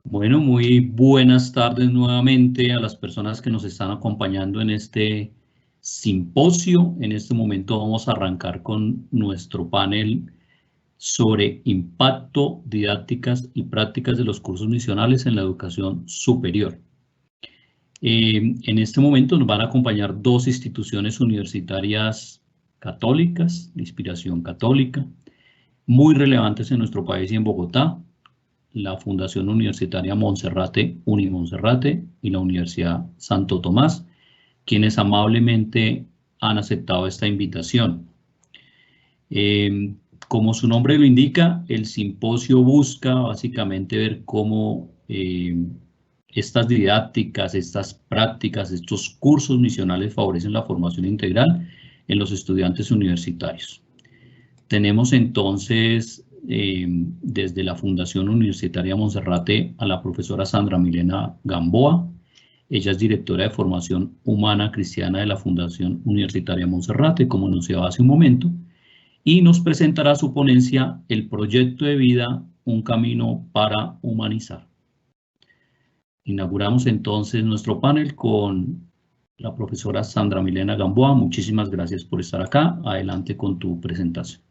Bueno, muy buenas tardes nuevamente a las personas que nos están acompañando en este simposio. En este momento vamos a arrancar con nuestro panel sobre impacto, didácticas y prácticas de los cursos misionales en la educación superior. En este momento nos van a acompañar dos instituciones universitarias católicas, de inspiración católica, muy relevantes en nuestro país y en Bogotá: la Fundación Universitaria Monserrate, Unimonserrate, y la Universidad Santo Tomás, quienes amablemente han aceptado esta invitación. Como su nombre lo indica, el simposio busca básicamente ver cómo estas didácticas, estas prácticas, estos cursos misionales favorecen la formación integral en los estudiantes universitarios. Tenemos entonces desde la Fundación Universitaria Monserrate a la profesora Sandra Milena Gamboa. Ella es directora de formación humana cristiana de la Fundación Universitaria Monserrate, como anunciaba hace un momento, y nos presentará su ponencia El proyecto de vida, un camino para humanizar. Inauguramos entonces nuestro panel con la profesora Sandra Milena Gamboa. Muchísimas gracias por estar acá. Adelante con tu presentación.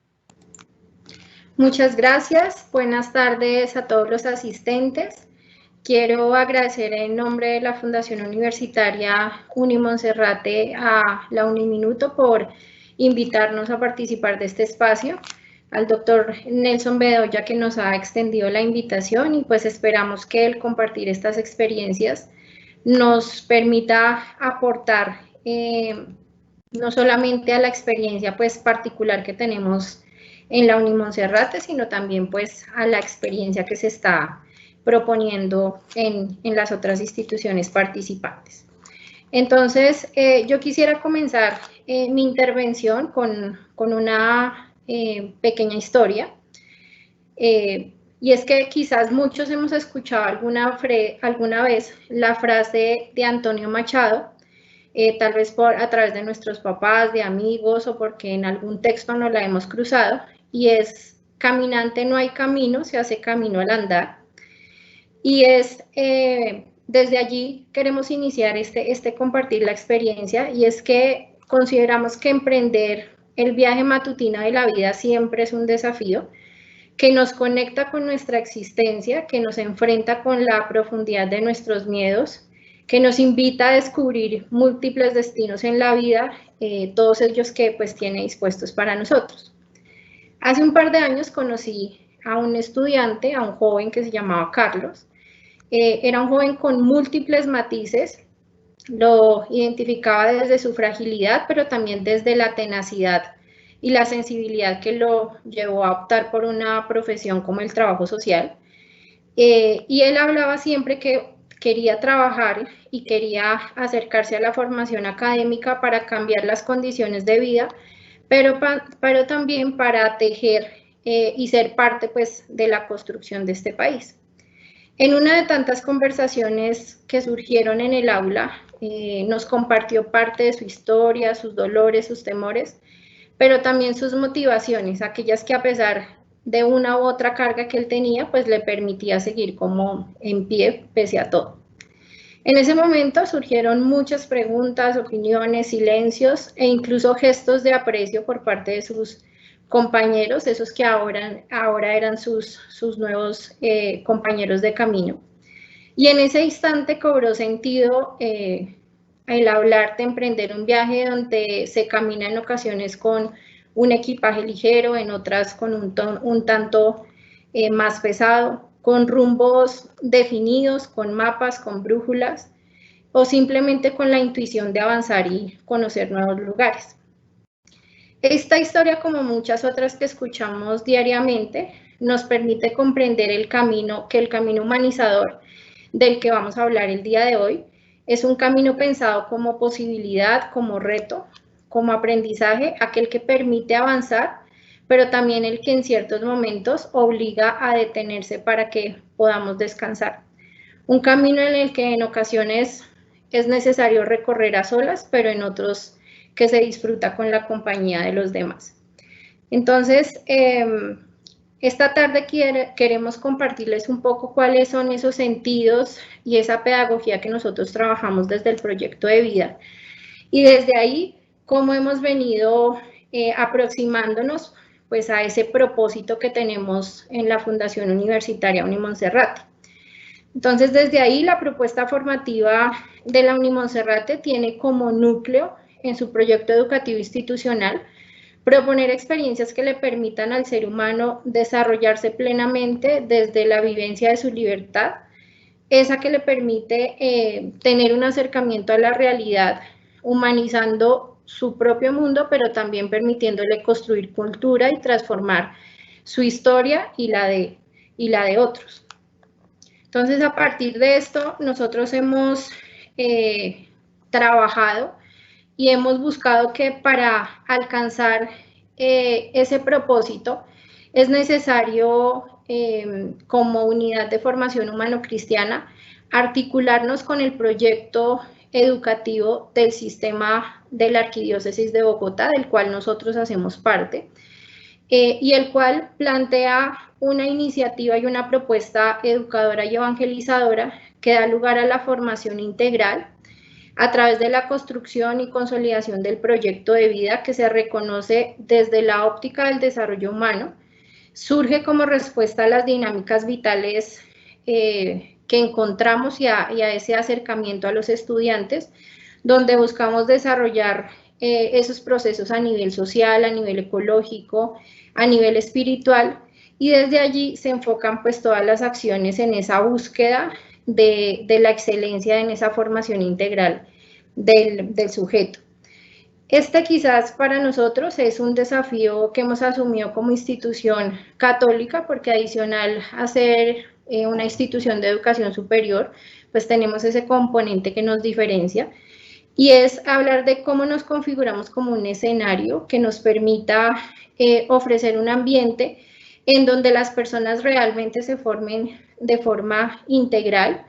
Muchas gracias. Buenas tardes a todos los asistentes. Quiero agradecer en nombre de la Fundación Universitaria Unimonserrate a la Uniminuto por invitarnos a participar de este espacio, al doctor Nelson Bedoya, que nos ha extendido la invitación, y pues esperamos que el compartir estas experiencias nos permita aportar no solamente a la experiencia pues particular que tenemos en la Unimonserrate, sino también pues a la experiencia que se está proponiendo en las otras instituciones participantes. Entonces, yo quisiera comenzar mi intervención con una pequeña historia, y es que quizás muchos hemos escuchado alguna vez la frase de Antonio Machado, tal vez a través de nuestros papás, de amigos, o porque en algún texto nos la hemos cruzado, y es: caminante no hay camino, se hace camino al andar. Y es, desde allí queremos iniciar este compartir la experiencia, y es que consideramos que emprender el viaje matutino de la vida siempre es un desafío que nos conecta con nuestra existencia, que nos enfrenta con la profundidad de nuestros miedos, que nos invita a descubrir múltiples destinos en la vida, todos ellos que pues tiene dispuestos para nosotros. Hace un par de años conocí a un estudiante, a un joven que se llamaba Carlos. Era un joven con múltiples matices. Lo identificaba desde su fragilidad, pero también desde la tenacidad y la sensibilidad que lo llevó a optar por una profesión como el trabajo social. Y él hablaba siempre que quería trabajar y quería acercarse a la formación académica para cambiar las condiciones de vida, pero también para tejer y ser parte pues de la construcción de este país. En una de tantas conversaciones que surgieron en el aula, nos compartió parte de su historia, sus dolores, sus temores, pero también sus motivaciones, aquellas que a pesar de una u otra carga que él tenía, pues le permitía seguir como en pie pese a todo. En ese momento surgieron muchas preguntas, opiniones, silencios e incluso gestos de aprecio por parte de sus compañeros, esos que ahora eran sus nuevos compañeros de camino. Y en ese instante cobró sentido el hablar de emprender un viaje donde se camina en ocasiones con un equipaje ligero, en otras con un tanto más pesado, con rumbos definidos, con mapas, con brújulas, o simplemente con la intuición de avanzar y conocer nuevos lugares. Esta historia, como muchas otras que escuchamos diariamente, nos permite comprender el camino humanizador del que vamos a hablar el día de hoy es un camino pensado como posibilidad, como reto, como aprendizaje, aquel que permite avanzar, pero también el que en ciertos momentos obliga a detenerse para que podamos descansar. Un camino en el que en ocasiones es necesario recorrer a solas, pero en otros que se disfruta con la compañía de los demás. Entonces, Esta tarde queremos compartirles un poco cuáles son esos sentidos y esa pedagogía que nosotros trabajamos desde el proyecto de vida. Y desde ahí, cómo hemos venido aproximándonos pues, a ese propósito que tenemos en la Fundación Universitaria Unimonserrate. Entonces, desde ahí, la propuesta formativa de la Unimonserrate tiene como núcleo en su proyecto educativo institucional proponer experiencias que le permitan al ser humano desarrollarse plenamente desde la vivencia de su libertad, esa que le permite tener un acercamiento a la realidad, humanizando su propio mundo, pero también permitiéndole construir cultura y transformar su historia y la de otros. Entonces, a partir de esto, nosotros hemos trabajado y hemos buscado que para alcanzar ese propósito es necesario, como unidad de formación humano-cristiana, articularnos con el proyecto educativo del sistema de la Arquidiócesis de Bogotá, del cual nosotros hacemos parte, y el cual plantea una iniciativa y una propuesta educadora y evangelizadora que da lugar a la formación integral a través de la construcción y consolidación del proyecto de vida que se reconoce desde la óptica del desarrollo humano, surge como respuesta a las dinámicas vitales que encontramos y a ese acercamiento a los estudiantes, donde buscamos desarrollar esos procesos a nivel social, a nivel ecológico, a nivel espiritual, y desde allí se enfocan pues todas las acciones en esa búsqueda de la excelencia en esa formación integral del sujeto. Este quizás para nosotros es un desafío que hemos asumido como institución católica, porque adicional a ser una institución de educación superior, pues tenemos ese componente que nos diferencia, y es hablar de cómo nos configuramos como un escenario que nos permita ofrecer un ambiente en donde las personas realmente se formen de forma integral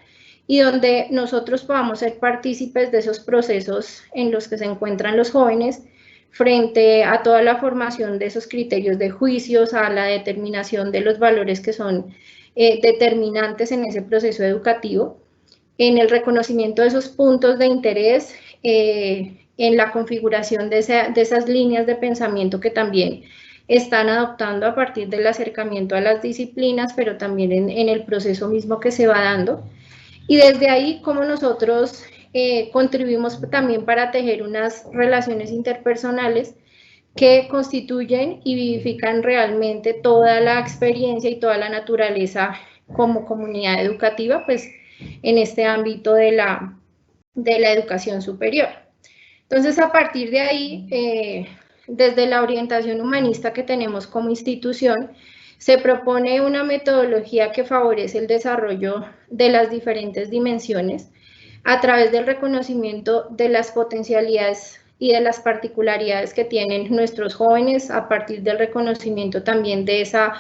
y donde nosotros podamos ser partícipes de esos procesos en los que se encuentran los jóvenes frente a toda la formación de esos criterios de juicios, a la determinación de los valores que son determinantes en ese proceso educativo, en el reconocimiento de esos puntos de interés, en la configuración de esas líneas de pensamiento que también están adoptando a partir del acercamiento a las disciplinas, pero también en el proceso mismo que se va dando. Y desde ahí, cómo nosotros contribuimos también para tejer unas relaciones interpersonales que constituyen y vivifican realmente toda la experiencia y toda la naturaleza como comunidad educativa, pues en este ámbito de la educación superior. Entonces, a partir de ahí, desde la orientación humanista que tenemos como institución, se propone una metodología que favorece el desarrollo de las diferentes dimensiones a través del reconocimiento de las potencialidades y de las particularidades que tienen nuestros jóvenes, a partir del reconocimiento también de esa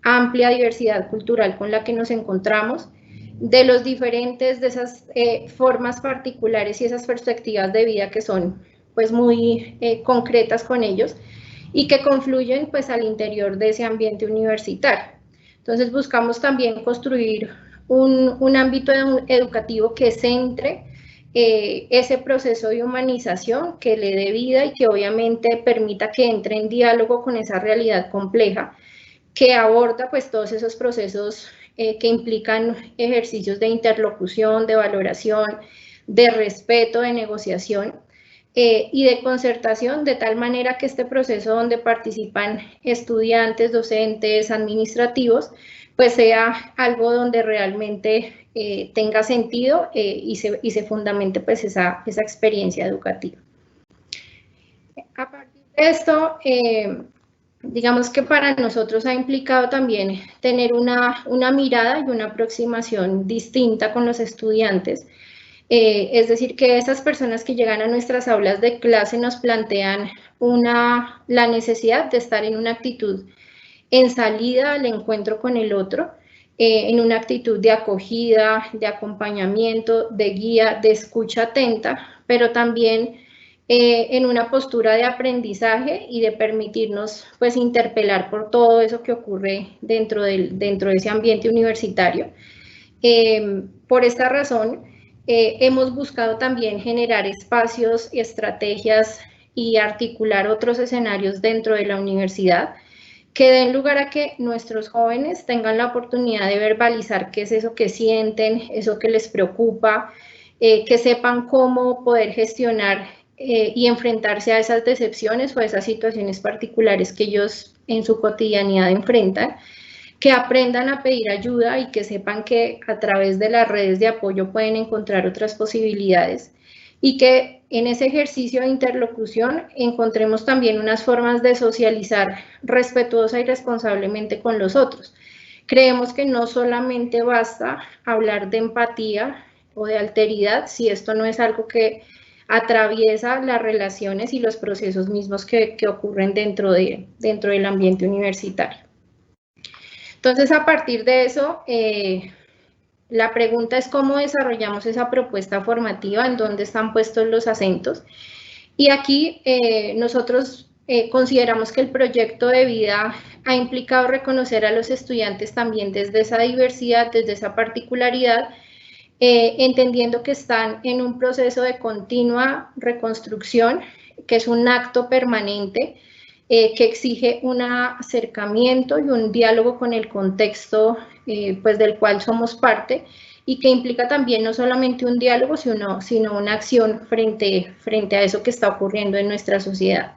amplia diversidad cultural con la que nos encontramos, de los diferentes, de esas formas particulares y esas perspectivas de vida que son pues muy concretas con ellos y que confluyen pues al interior de ese ambiente universitario. Entonces buscamos también construir un ámbito educativo que centre ese proceso de humanización, que le dé vida y que obviamente permita que entre en diálogo con esa realidad compleja, que aborda pues todos esos procesos que implican ejercicios de interlocución, de valoración, de respeto, de negociación y de concertación, de tal manera que este proceso donde participan estudiantes, docentes, administrativos, pues sea algo donde realmente tenga sentido y se fundamente pues esa experiencia educativa. A partir de esto, digamos que para nosotros ha implicado también tener una mirada y una aproximación distinta con los estudiantes. Es decir, que esas personas que llegan a nuestras aulas de clase nos plantean la necesidad de estar en una actitud en salida al encuentro con el otro, en una actitud de acogida, de acompañamiento, de guía, de escucha atenta, pero también en una postura de aprendizaje y de permitirnos pues interpelar por todo eso que ocurre dentro de ese ambiente universitario. Por esta razón, hemos buscado también generar espacios y estrategias y articular otros escenarios dentro de la universidad que den lugar a que nuestros jóvenes tengan la oportunidad de verbalizar qué es eso que sienten, eso que les preocupa, que sepan cómo poder gestionar y enfrentarse a esas decepciones o a esas situaciones particulares que ellos en su cotidianidad enfrentan, que aprendan a pedir ayuda y que sepan que a través de las redes de apoyo pueden encontrar otras posibilidades y que en ese ejercicio de interlocución encontremos también unas formas de socializar respetuosa y responsablemente con los otros. Creemos que no solamente basta hablar de empatía o de alteridad si esto no es algo que atraviesa las relaciones y los procesos mismos que ocurren dentro del ambiente universitario. Entonces, a partir de eso, la pregunta es cómo desarrollamos esa propuesta formativa, en dónde están puestos los acentos. Y aquí nosotros consideramos que el proyecto de vida ha implicado reconocer a los estudiantes también desde esa diversidad, desde esa particularidad, entendiendo que están en un proceso de continua reconstrucción, que es un acto permanente, que exige un acercamiento y un diálogo con el contexto pues del cual somos parte y que implica también no solamente un diálogo, sino una acción frente a eso que está ocurriendo en nuestra sociedad.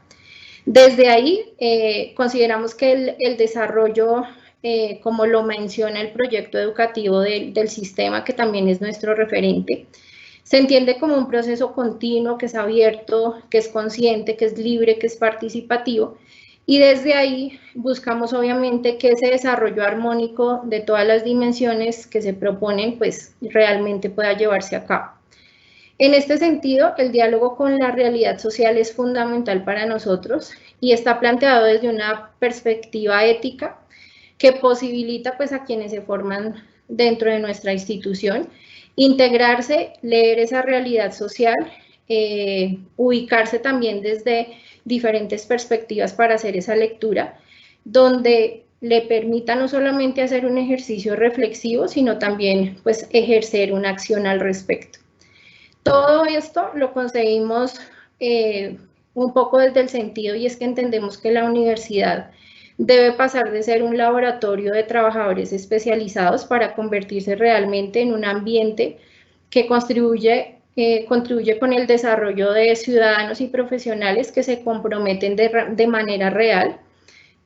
Desde ahí consideramos que el desarrollo, como lo menciona el proyecto educativo del sistema, que también es nuestro referente, se entiende como un proceso continuo, que es abierto, que es consciente, que es libre, que es participativo, y desde ahí buscamos obviamente que ese desarrollo armónico de todas las dimensiones que se proponen, pues realmente pueda llevarse a cabo. En este sentido, el diálogo con la realidad social es fundamental para nosotros y está planteado desde una perspectiva ética que posibilita pues a quienes se forman dentro de nuestra institución integrarse, leer esa realidad social, ubicarse también desde diferentes perspectivas para hacer esa lectura, donde le permita no solamente hacer un ejercicio reflexivo, sino también pues ejercer una acción al respecto. Todo esto lo conseguimos un poco desde el sentido, y es que entendemos que la universidad debe pasar de ser un laboratorio de trabajadores especializados para convertirse realmente en un ambiente que contribuye con el desarrollo de ciudadanos y profesionales que se comprometen de manera real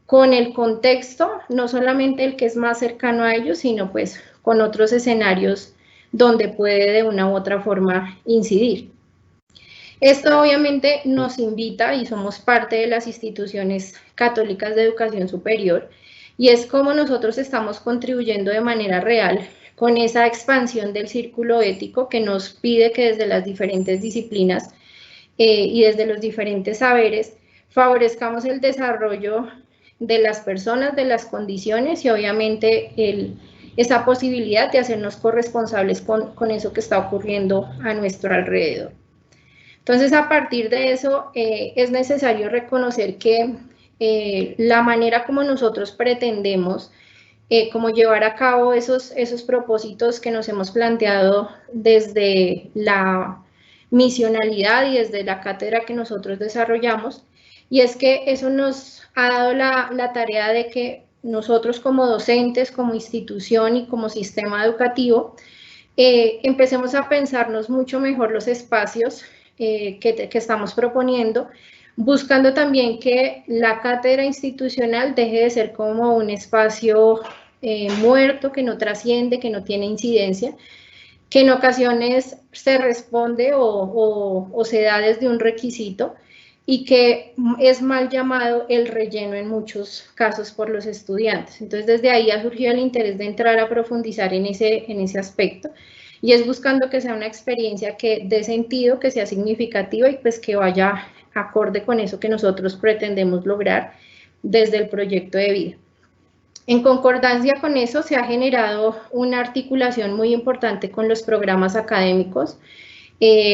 con el contexto, no solamente el que es más cercano a ellos, sino pues con otros escenarios donde puede de una u otra forma incidir. Esto obviamente nos invita, y somos parte de las instituciones católicas de educación superior, y es como nosotros estamos contribuyendo de manera real con esa expansión del círculo ético que nos pide que desde las diferentes disciplinas y desde los diferentes saberes favorezcamos el desarrollo de las personas, de las condiciones y obviamente esa posibilidad de hacernos corresponsables con eso que está ocurriendo a nuestro alrededor. Entonces, a partir de eso, es necesario reconocer que la manera como nosotros pretendemos como llevar a cabo esos propósitos que nos hemos planteado desde la misionalidad y desde la cátedra que nosotros desarrollamos, y es que eso nos ha dado la tarea de que nosotros como docentes, como institución y como sistema educativo, empecemos a pensarnos mucho mejor los espacios que estamos proponiendo, buscando también que la cátedra institucional deje de ser como un espacio muerto, que no trasciende, que no tiene incidencia, que en ocasiones se responde o se da desde un requisito y que es mal llamado el relleno en muchos casos por los estudiantes. Entonces, desde ahí ha surgido el interés de entrar a profundizar en ese aspecto, y es buscando que sea una experiencia que dé sentido, que sea significativa y pues que vaya acorde con eso que nosotros pretendemos lograr desde el proyecto de vida. En concordancia con eso se ha generado una articulación muy importante con los programas académicos,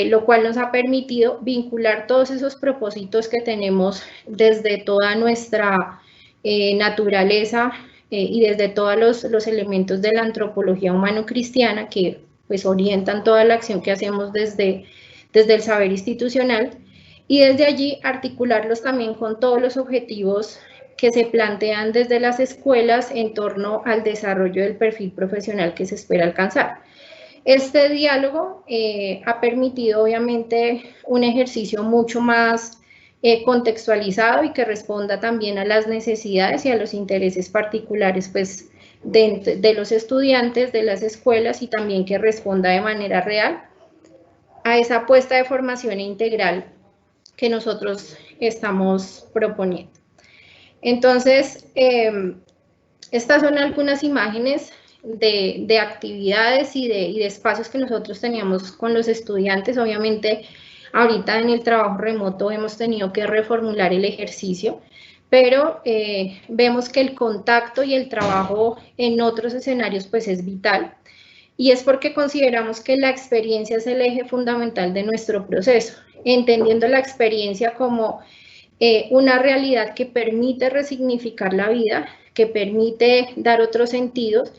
lo cual nos ha permitido vincular todos esos propósitos que tenemos desde toda nuestra naturaleza y desde todos los elementos de la antropología humano-cristiana que pues orientan toda la acción que hacemos desde el saber institucional, y desde allí articularlos también con todos los objetivos que se plantean desde las escuelas en torno al desarrollo del perfil profesional que se espera alcanzar. Este diálogo ha permitido obviamente un ejercicio mucho más contextualizado y que responda también a las necesidades y a los intereses particulares pues, de los estudiantes, de las escuelas, y también que responda de manera real a esa apuesta de formación integral que nosotros estamos proponiendo. Entonces, estas son algunas imágenes de actividades y de espacios que nosotros teníamos con los estudiantes. Obviamente, ahorita en el trabajo remoto hemos tenido que reformular el ejercicio, pero vemos que el contacto y el trabajo en otros escenarios pues es vital, y es porque consideramos que la experiencia es el eje fundamental de nuestro proceso, entendiendo la experiencia como una realidad que permite resignificar la vida, que permite dar otros sentidos,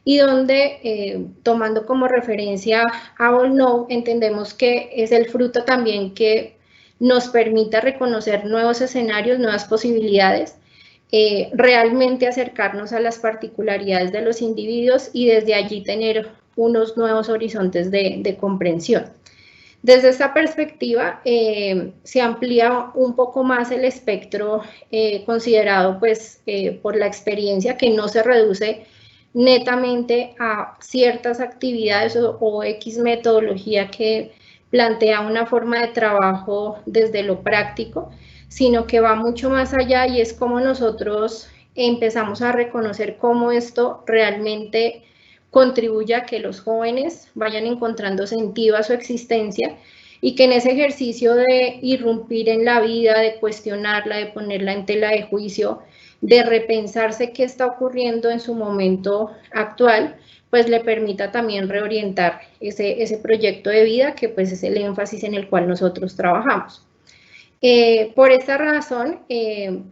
y donde, tomando como referencia a Volnov, entendemos que es el fruto también que nos permita reconocer nuevos escenarios, nuevas posibilidades, realmente acercarnos a las particularidades de los individuos y desde allí tener unos nuevos horizontes de comprensión. Desde esta perspectiva, se amplía un poco más el espectro considerado pues, por la experiencia, que no se reduce netamente a ciertas actividades o X metodología que plantea una forma de trabajo desde lo práctico, sino que va mucho más allá, y es como nosotros empezamos a reconocer cómo esto realmente contribuye a que los jóvenes vayan encontrando sentido a su existencia, y que en ese ejercicio de irrumpir en la vida, de cuestionarla, de ponerla en tela de juicio, de repensarse qué está ocurriendo en su momento actual, pues le permita también reorientar ese proyecto de vida, que pues es el énfasis en el cual nosotros trabajamos. Por esta razón,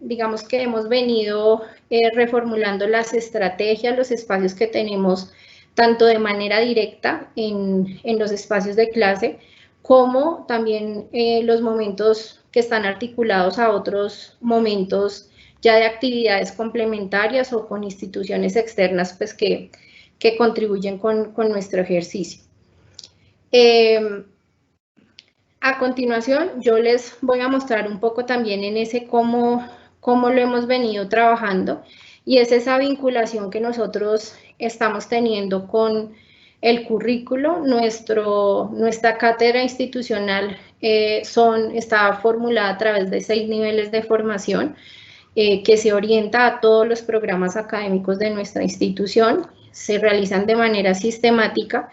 digamos que hemos venido reformulando las estrategias, los espacios que tenemos, tanto de manera directa en los espacios de clase, como también los momentos que están articulados a otros momentos ya de actividades complementarias o con instituciones externas pues, que contribuyen con nuestro ejercicio. A continuación, yo les voy a mostrar un poco también en ese cómo lo hemos venido trabajando, y es esa vinculación que nosotros estamos teniendo con el currículo. Nuestra cátedra institucional está formulada a través de 6 niveles de formación que se orienta a todos los programas académicos de nuestra institución. Se realizan de manera sistemática.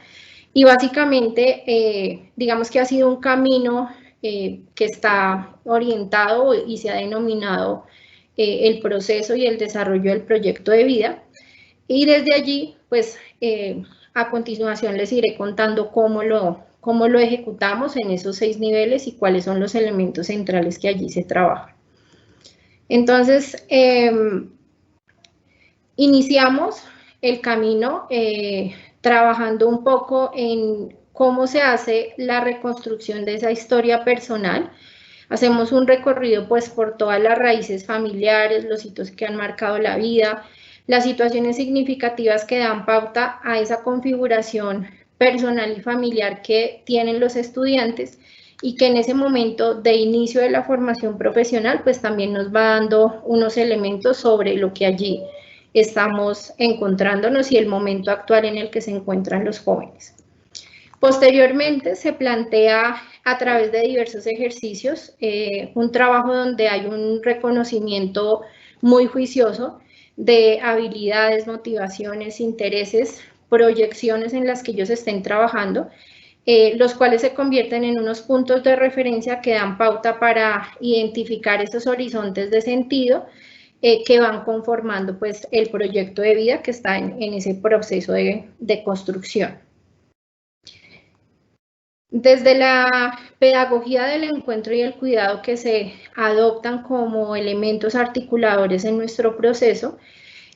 Y básicamente, digamos que ha sido un camino que está orientado y se ha denominado el proceso y el desarrollo del proyecto de vida. Y desde allí, pues, a continuación les iré contando cómo lo ejecutamos en esos 6 niveles y cuáles son los elementos centrales que allí se trabajan. Entonces, iniciamos el camino trabajando un poco en cómo se hace la reconstrucción de esa historia personal. Hacemos un recorrido pues por todas las raíces familiares, los hitos que han marcado la vida, las situaciones significativas que dan pauta a esa configuración personal y familiar que tienen los estudiantes, y que en ese momento de inicio de la formación profesional pues también nos va dando unos elementos sobre lo que allí estamos encontrándonos y el momento actual en el que se encuentran los jóvenes. Posteriormente se plantea a través de diversos ejercicios un trabajo donde hay un reconocimiento muy juicioso de habilidades, motivaciones, intereses, proyecciones en las que ellos estén trabajando, los cuales se convierten en unos puntos de referencia que dan pauta para identificar esos horizontes de sentido que van conformando pues, el proyecto de vida que está en ese proceso de construcción. Desde la pedagogía del encuentro y el cuidado que se adoptan como elementos articuladores en nuestro proceso,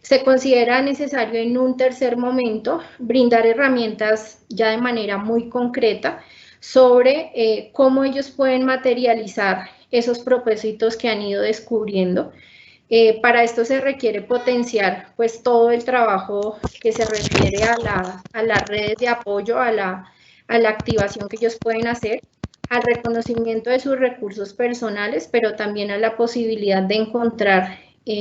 se considera necesario en un tercer momento brindar herramientas ya de manera muy concreta sobre cómo ellos pueden materializar esos propósitos que han ido descubriendo. Para esto se requiere potenciar pues todo el trabajo que se refiere a las redes de apoyo, a la activación que ellos pueden hacer, al reconocimiento de sus recursos personales, pero también a la posibilidad de encontrar,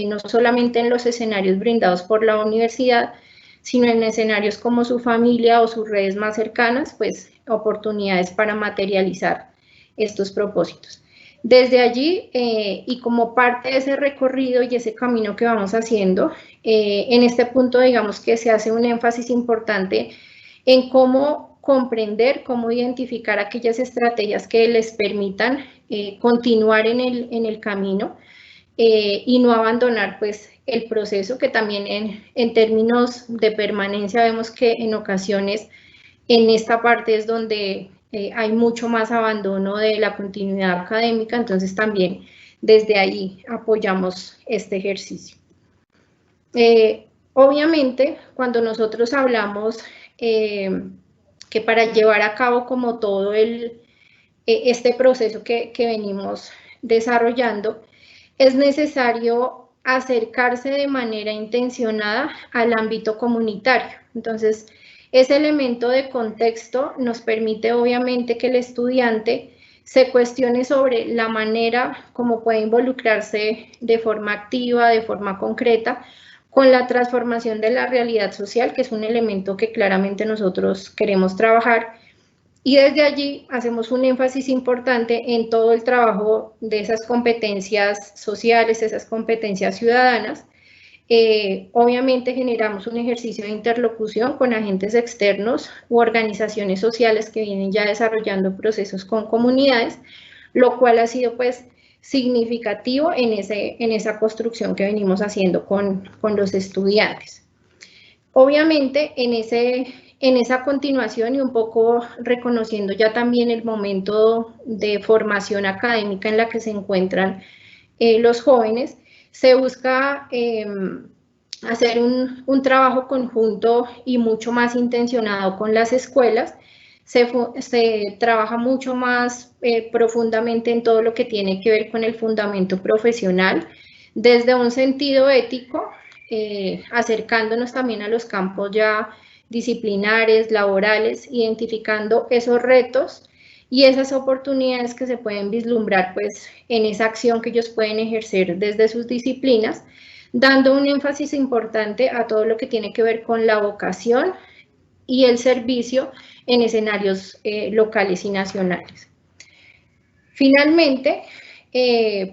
no solamente en los escenarios brindados por la universidad, sino en escenarios como su familia o sus redes más cercanas, pues oportunidades para materializar estos propósitos. Desde allí, y como parte de ese recorrido y ese camino que vamos haciendo, en este punto digamos que se hace un énfasis importante en cómo comprender, cómo identificar aquellas estrategias que les permitan continuar en el camino y no abandonar pues el proceso, que también en términos de permanencia vemos que en ocasiones en esta parte es donde hay mucho más abandono de la continuidad académica, entonces también desde ahí apoyamos este ejercicio. Obviamente, cuando nosotros hablamos que para llevar a cabo como todo este proceso que venimos desarrollando, es necesario acercarse de manera intencionada al ámbito comunitario. Entonces, ese elemento de contexto nos permite obviamente que el estudiante se cuestione sobre la manera como puede involucrarse de forma activa, de forma concreta, con la transformación de la realidad social, que es un elemento que claramente nosotros queremos trabajar. Y desde allí hacemos un énfasis importante en todo el trabajo de esas competencias sociales, esas competencias ciudadanas. Obviamente generamos un ejercicio de interlocución con agentes externos u organizaciones sociales que vienen ya desarrollando procesos con comunidades, lo cual ha sido pues significativo en esa construcción que venimos haciendo con los estudiantes. Obviamente en esa continuación y un poco reconociendo ya también el momento de formación académica en la que se encuentran los jóvenes, se busca hacer un trabajo conjunto y mucho más intencionado con las escuelas. Se trabaja mucho más profundamente en todo lo que tiene que ver con el fundamento profesional, desde un sentido ético, acercándonos también a los campos ya disciplinares, laborales, identificando esos retos y esas oportunidades que se pueden vislumbrar pues en esa acción que ellos pueden ejercer desde sus disciplinas, dando un énfasis importante a todo lo que tiene que ver con la vocación y el servicio en escenarios locales y nacionales. Finalmente,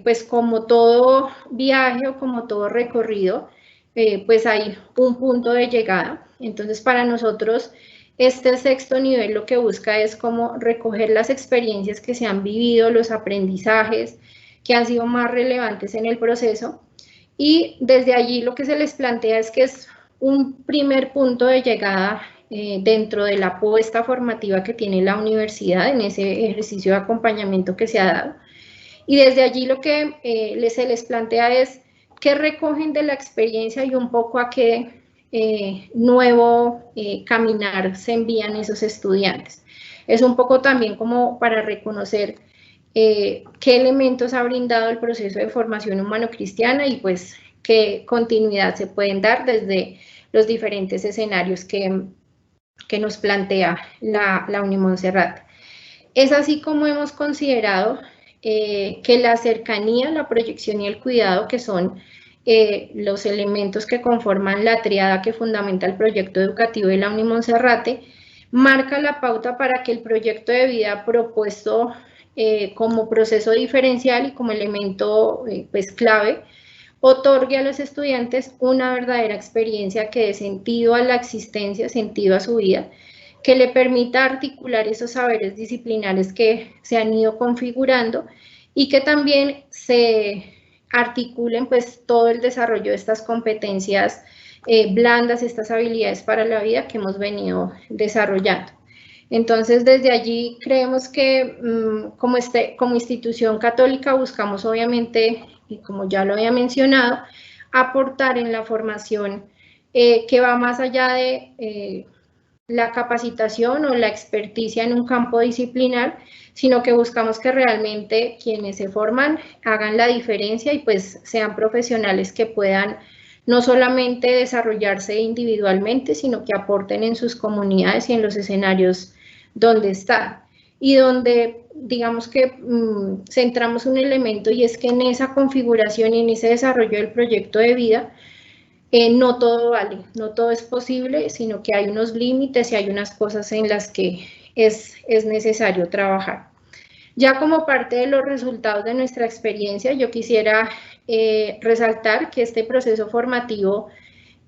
pues como todo viaje o como todo recorrido, pues hay un punto de llegada. Entonces, para nosotros, este sexto nivel lo que busca es como recoger las experiencias que se han vivido, los aprendizajes que han sido más relevantes en el proceso, y desde allí lo que se les plantea es que es un primer punto de llegada dentro de la apuesta formativa que tiene la universidad en ese ejercicio de acompañamiento que se ha dado. Y desde allí lo que se les plantea es qué recogen de la experiencia y un poco a qué nuevo caminar se envían esos estudiantes. Es un poco también como para reconocer qué elementos ha brindado el proceso de formación humano-cristiana y pues qué continuidad se pueden dar desde los diferentes escenarios que nos plantea la Unimonserrate. Es así como hemos considerado que la cercanía, la proyección y el cuidado, que son los elementos que conforman la tríada que fundamenta el proyecto educativo de la Unimonserrate, marca la pauta para que el proyecto de vida propuesto como proceso diferencial y como elemento pues clave, otorgue a los estudiantes una verdadera experiencia que dé sentido a la existencia, sentido a su vida, que le permita articular esos saberes disciplinares que se han ido configurando y que también se articulen pues todo el desarrollo de estas competencias blandas, estas habilidades para la vida que hemos venido desarrollando. Entonces, desde allí creemos que como institución católica buscamos obviamente, y como ya lo había mencionado, aportar en la formación que va más allá de la capacitación o la experticia en un campo disciplinar, sino que buscamos que realmente quienes se forman hagan la diferencia y pues sean profesionales que puedan no solamente desarrollarse individualmente, sino que aporten en sus comunidades y en los escenarios donde están. Y donde digamos que centramos un elemento, y es que en esa configuración y en ese desarrollo del proyecto de vida, no todo vale, no todo es posible, sino que hay unos límites y hay unas cosas en las que es necesario trabajar. Ya como parte de los resultados de nuestra experiencia, yo quisiera resaltar que este proceso formativo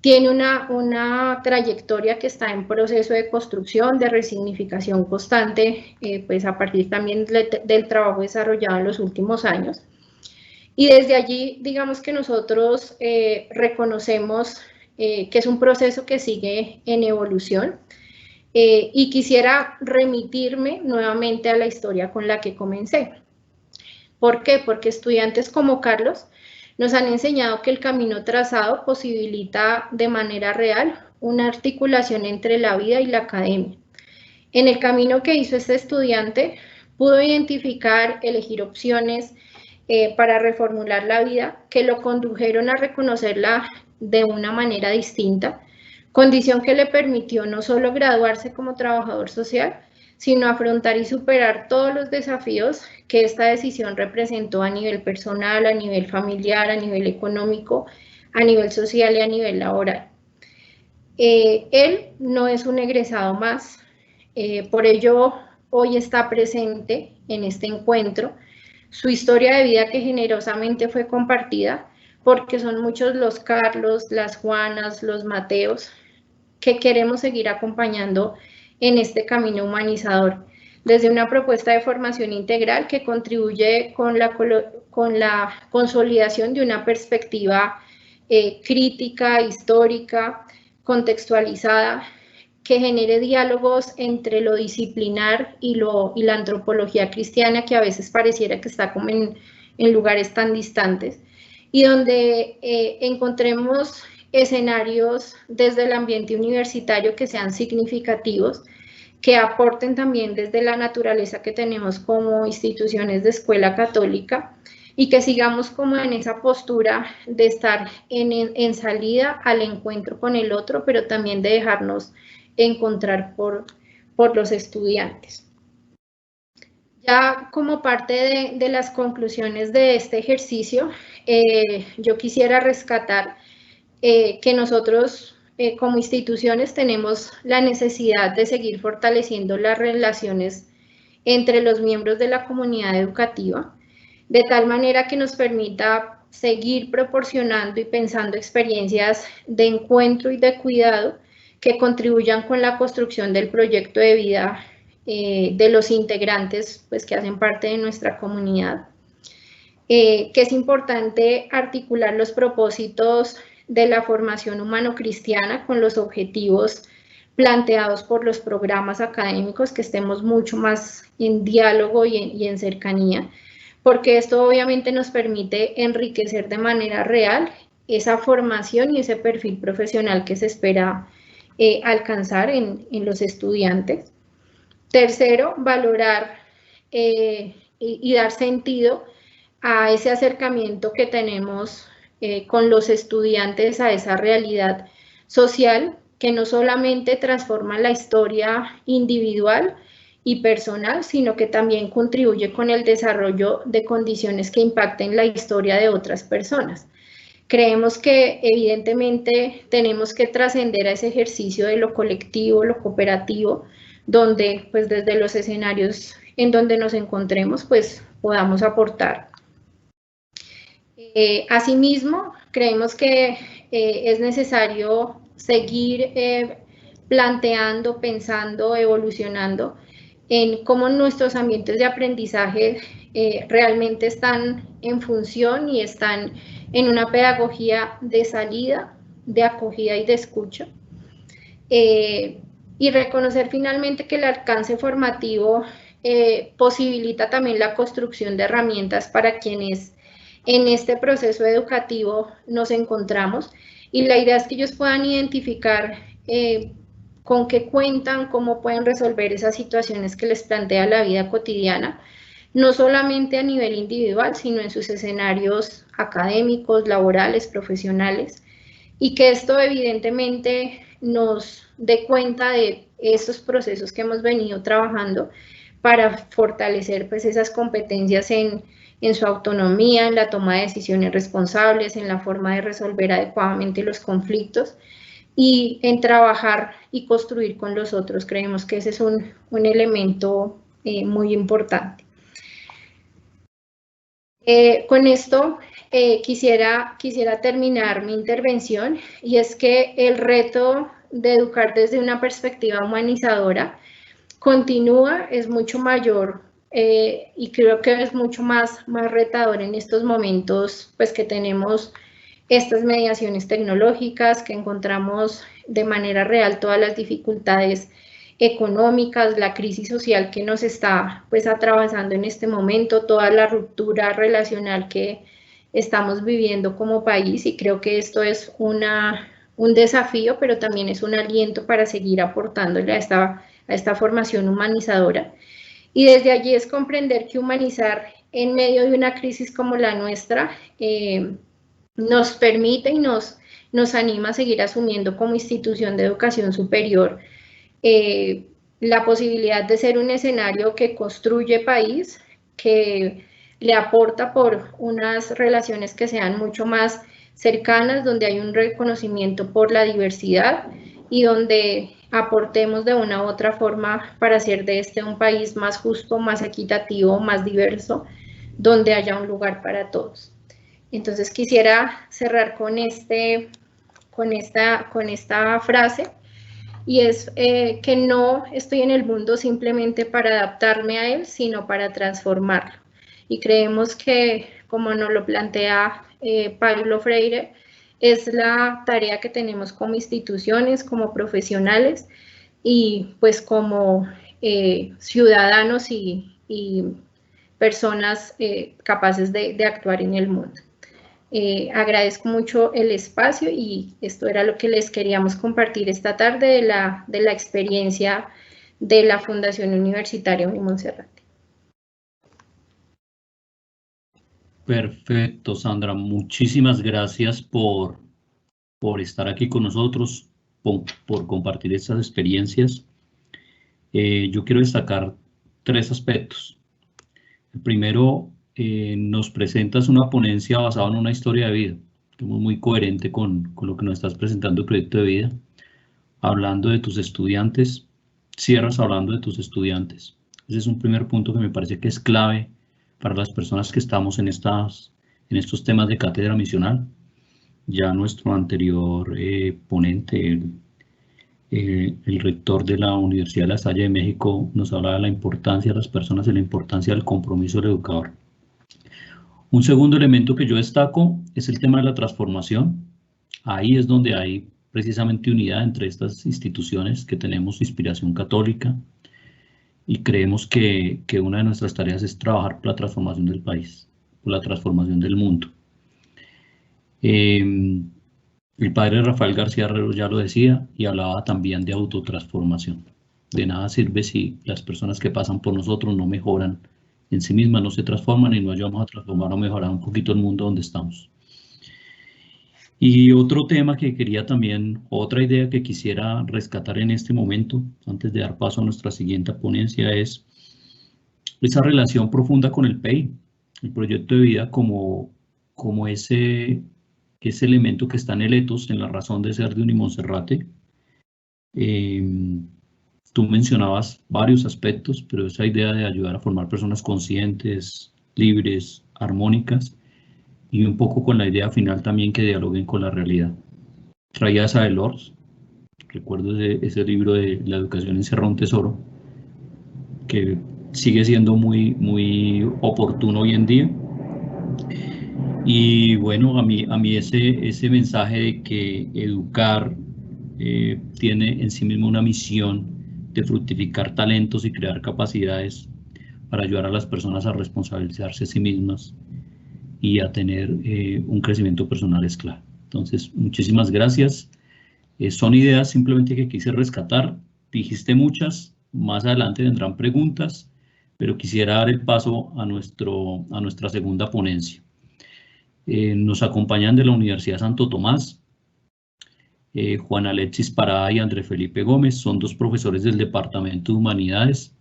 tiene una trayectoria que está en proceso de construcción, de resignificación constante, pues a partir también del trabajo desarrollado en los últimos años. Y desde allí, digamos que nosotros reconocemos que es un proceso que sigue en evolución, y quisiera remitirme nuevamente a la historia con la que comencé. ¿Por qué? Porque estudiantes como Carlos nos han enseñado que el camino trazado posibilita de manera real una articulación entre la vida y la academia. En el camino que hizo este estudiante, pudo identificar, elegir opciones para reformular la vida que lo condujeron a reconocerla de una manera distinta, condición que le permitió no solo graduarse como trabajador social, sino afrontar y superar todos los desafíos que esta decisión representó a nivel personal, a nivel familiar, a nivel económico, a nivel social y a nivel laboral. Él no es un egresado más, por ello hoy está presente en este encuentro. Su historia de vida que generosamente fue compartida, porque son muchos los Carlos, las Juanas, los Mateos, que queremos seguir acompañando en este camino humanizador, desde una propuesta de formación integral que contribuye con la consolidación de una perspectiva crítica, histórica, contextualizada, que genere diálogos entre lo disciplinar y la antropología cristiana, que a veces pareciera que está como en lugares tan distantes, y donde encontremos escenarios desde el ambiente universitario que sean significativos, que aporten también desde la naturaleza que tenemos como instituciones de escuela católica, y que sigamos como en esa postura de estar en salida al encuentro con el otro, pero también de dejarnos encontrar por los estudiantes. Ya como parte de las conclusiones de este ejercicio, yo quisiera rescatar que nosotros como instituciones tenemos la necesidad de seguir fortaleciendo las relaciones entre los miembros de la comunidad educativa, de tal manera que nos permita seguir proporcionando y pensando experiencias de encuentro y de cuidado que contribuyan con la construcción del proyecto de vida de los integrantes pues, que hacen parte de nuestra comunidad. Que es importante articular los propósitos de la formación humano-cristiana con los objetivos planteados por los programas académicos, que estemos mucho más en diálogo y en cercanía, porque esto obviamente nos permite enriquecer de manera real esa formación y ese perfil profesional que se espera alcanzar en los estudiantes. Tercero, valorar y dar sentido a ese acercamiento que tenemos con los estudiantes a esa realidad social que no solamente transforma la historia individual y personal, sino que también contribuye con el desarrollo de condiciones que impacten la historia de otras personas. Creemos que evidentemente tenemos que trascender a ese ejercicio de lo colectivo, lo cooperativo, donde pues desde los escenarios en donde nos encontremos pues podamos aportar. Asimismo, creemos que es necesario seguir planteando, pensando, evolucionando en cómo nuestros ambientes de aprendizaje realmente están en función y están en una pedagogía de salida, de acogida y de escucha. y reconocer finalmente que el alcance formativo posibilita también la construcción de herramientas para quienes en este proceso educativo nos encontramos, y la idea es que ellos puedan identificar con qué cuentan, cómo pueden resolver esas situaciones que les plantea la vida cotidiana, no solamente a nivel individual, sino en sus escenarios académicos, laborales, profesionales, y que esto evidentemente nos dé cuenta de estos procesos que hemos venido trabajando para fortalecer pues esas competencias en su autonomía, en la toma de decisiones responsables, en la forma de resolver adecuadamente los conflictos y en trabajar y construir con los otros. Creemos que ese es un elemento muy importante. Con esto quisiera terminar mi intervención, y es que el reto de educar desde una perspectiva humanizadora continúa, es mucho mayor y creo que es mucho más retador en estos momentos, pues que tenemos estas mediaciones tecnológicas, que encontramos de manera real todas las dificultades económicas, la crisis social que nos está pues atravesando en este momento, toda la ruptura relacional que estamos viviendo como país, y creo que esto es un desafío, pero también es un aliento para seguir aportándole a esta formación humanizadora. Y desde allí es comprender que humanizar en medio de una crisis como la nuestra nos permite y nos anima a seguir asumiendo como institución de educación superior la posibilidad de ser un escenario que construye país, que le aporta por unas relaciones que sean mucho más cercanas, donde hay un reconocimiento por la diversidad y donde aportemos de una u otra forma para hacer de este un país más justo, más equitativo, más diverso, donde haya un lugar para todos. Entonces quisiera cerrar con esta frase, y es que no estoy en el mundo simplemente para adaptarme a él, sino para transformarlo. Y creemos que, como nos lo plantea Paulo Freire, es la tarea que tenemos como instituciones, como profesionales y pues como ciudadanos y personas capaces de actuar en el mundo. Agradezco mucho el espacio, y esto era lo que les queríamos compartir esta tarde de la experiencia de la Fundación Universitaria Unimonserrate. Perfecto, Sandra. Muchísimas gracias por estar aquí con nosotros, por compartir estas experiencias. Yo quiero destacar 3 aspectos. El primero, nos presentas una ponencia basada en una historia de vida, que es muy coherente con lo que nos estás presentando, el proyecto de vida. Hablando de tus estudiantes, cierras hablando de tus estudiantes. Ese es un primer punto que me parece que es clave para las personas que estamos en estos temas de cátedra misional. Ya nuestro anterior ponente, el rector de la Universidad de La Salle de México, nos habla de la importancia de las personas y la importancia del compromiso del educador. Un segundo elemento que yo destaco es el tema de la transformación. Ahí es donde hay precisamente unidad entre estas instituciones que tenemos inspiración católica, y creemos que una de nuestras tareas es trabajar por la transformación del país, por la transformación del mundo. El padre Rafael García Herrero ya lo decía y hablaba también de autotransformación. De nada sirve si las personas que pasan por nosotros no mejoran en sí mismas, no se transforman y no ayudamos a transformar o mejorar un poquito el mundo donde estamos. Y otro tema que quería también, otra idea que quisiera rescatar en este momento, antes de dar paso a nuestra siguiente ponencia, es esa relación profunda con el PEI, el proyecto de vida como ese elemento que está en el ethos, en la razón de ser de Unimonserrate. Tú mencionabas varios aspectos, pero esa idea de ayudar a formar personas conscientes, libres, armónicas, y un poco con la idea final también que dialoguen con la realidad. Traías a Delors, recuerdo ese libro de La educación encierra un tesoro, que sigue siendo muy oportuno hoy en día. Y bueno, a mí ese mensaje de que educar tiene en sí mismo una misión de fructificar talentos y crear capacidades para ayudar a las personas a responsabilizarse a sí mismas y a tener un crecimiento personal es clave. Entonces, muchísimas gracias. Son ideas simplemente que quise rescatar. Dijiste muchas, más adelante vendrán preguntas, pero quisiera dar el paso a nuestra segunda ponencia. Nos acompañan de la Universidad Santo Tomás, Juan Alexis Parada y André Felipe Gómez, son dos profesores del Departamento de Humanidades.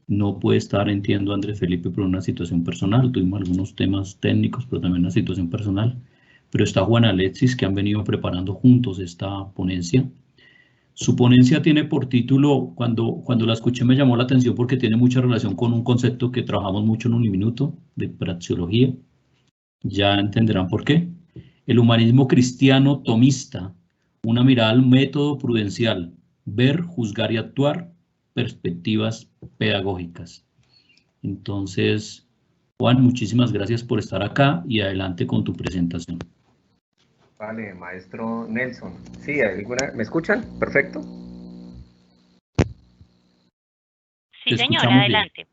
No puede estar, entiendo, André Felipe por una situación personal, tuvimos algunos temas técnicos, pero también una situación personal. Pero está Juan Alexis, que han venido preparando juntos esta ponencia. Su ponencia tiene por título, cuando la escuché me llamó la atención porque tiene mucha relación con un concepto que trabajamos mucho en Uniminuto, de praxeología. Ya entenderán por qué. El humanismo cristiano tomista, una mirada al método prudencial, ver, juzgar y actuar, perspectivas pedagógicas. Entonces, Juan, muchísimas gracias por estar acá y adelante con tu presentación. Vale, maestro Nelson. Sí, ¿me escuchan? Perfecto. Sí, señor, adelante.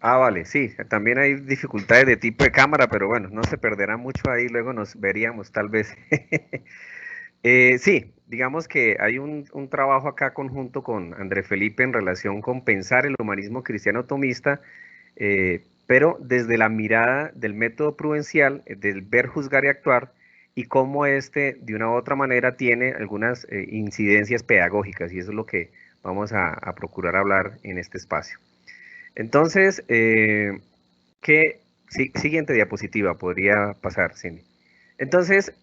Vale, sí, también hay dificultades de tipo de cámara, pero bueno, no se perderá mucho ahí, luego nos veríamos tal vez. Sí, digamos que hay un trabajo acá conjunto con André Felipe en relación con pensar el humanismo cristiano tomista, pero desde la mirada del método prudencial, del ver, juzgar y actuar, y cómo de una u otra manera, tiene algunas incidencias pedagógicas, y eso es lo que vamos a procurar hablar en este espacio. Entonces, siguiente diapositiva podría pasar, Cindy. Entonces,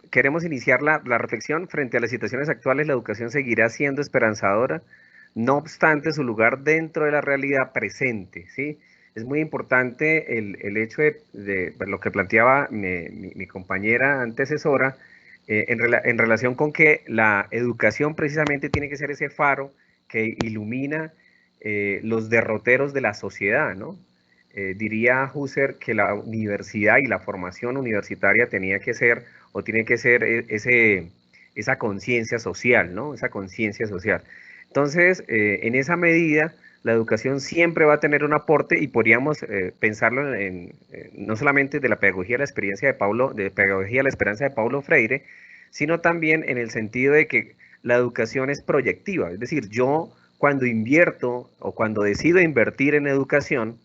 queremos iniciar la reflexión. Frente a las situaciones actuales, la educación seguirá siendo esperanzadora, no obstante su lugar dentro de la realidad presente, ¿sí? Es muy importante el hecho de lo que planteaba mi compañera antecesora, en relación con que la educación precisamente tiene que ser ese faro que ilumina los derroteros de la sociedad, ¿no? Diría Husserl que la universidad y la formación universitaria tenía que ser, o tiene que ser esa conciencia social, ¿no? Esa conciencia social. Entonces, en esa medida, la educación siempre va a tener un aporte, y podríamos pensarlo no solamente de la pedagogía de la experiencia de pedagogía de la esperanza de Paulo Freire, sino también en el sentido de que la educación es proyectiva. Es decir, yo cuando invierto o cuando decido invertir en educación,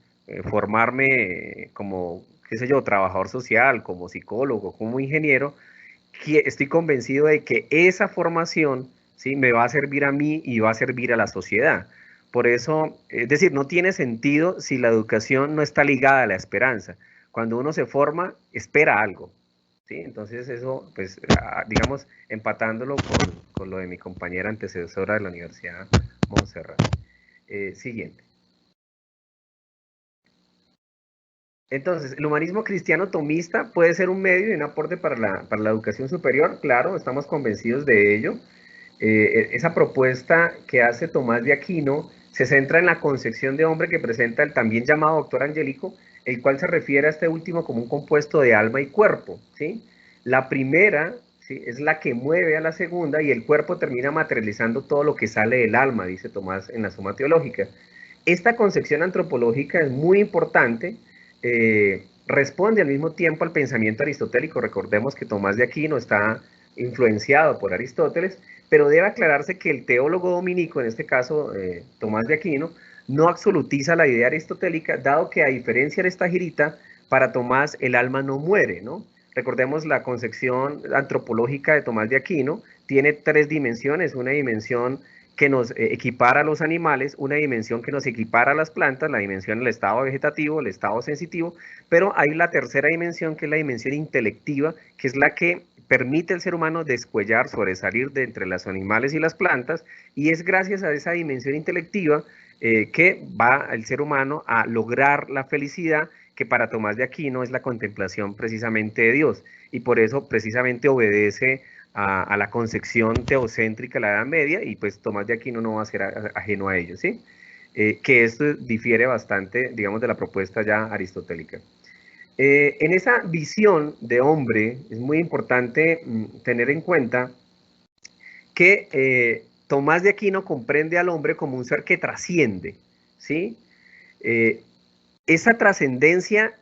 formarme como, qué sé yo, trabajador social, como psicólogo, como ingeniero, estoy convencido de que esa formación, ¿sí?, me va a servir a mí y va a servir a la sociedad. Por eso, es decir, no tiene sentido si la educación no está ligada a la esperanza. Cuando uno se forma, espera algo, ¿sí? Entonces eso, pues, digamos, empatándolo con lo de mi compañera antecesora de la Universidad Montserrat. Siguiente. Entonces, el humanismo cristiano tomista puede ser un medio y un aporte para la educación superior, claro, estamos convencidos de ello. Esa propuesta que hace Tomás de Aquino se centra en la concepción de hombre que presenta el también llamado doctor Angélico, el cual se refiere a este último como un compuesto de alma y cuerpo, ¿sí? La primera, ¿sí?, es la que mueve a la segunda, y el cuerpo termina materializando todo lo que sale del alma, dice Tomás en la Suma Teológica. Esta concepción antropológica es muy importante. Responde al mismo tiempo al pensamiento aristotélico. Recordemos que Tomás de Aquino está influenciado por Aristóteles, pero debe aclararse que el teólogo dominico, en este caso Tomás de Aquino, no absolutiza la idea aristotélica, dado que, a diferencia de esta girita, para Tomás el alma no muere, ¿no? Recordemos la concepción antropológica de Tomás de Aquino, tiene tres dimensiones: una dimensión que nos equipara a los animales, una dimensión que nos equipara a las plantas, la dimensión del estado vegetativo, el estado sensitivo, pero hay la tercera dimensión, que es la dimensión intelectiva, que es la que permite al ser humano descuellar, sobresalir de entre los animales y las plantas, y es gracias a esa dimensión intelectiva que va el ser humano a lograr la felicidad, que para Tomás de Aquino es la contemplación precisamente de Dios, y por eso precisamente obedece a la concepción teocéntrica de la Edad Media, y pues Tomás de Aquino no va a ser ajeno a ello, ¿sí? Que esto difiere bastante, digamos, de la propuesta ya aristotélica. En esa visión de hombre es muy importante tener en cuenta que Tomás de Aquino comprende al hombre como un ser que trasciende, ¿sí? Esa trascendencia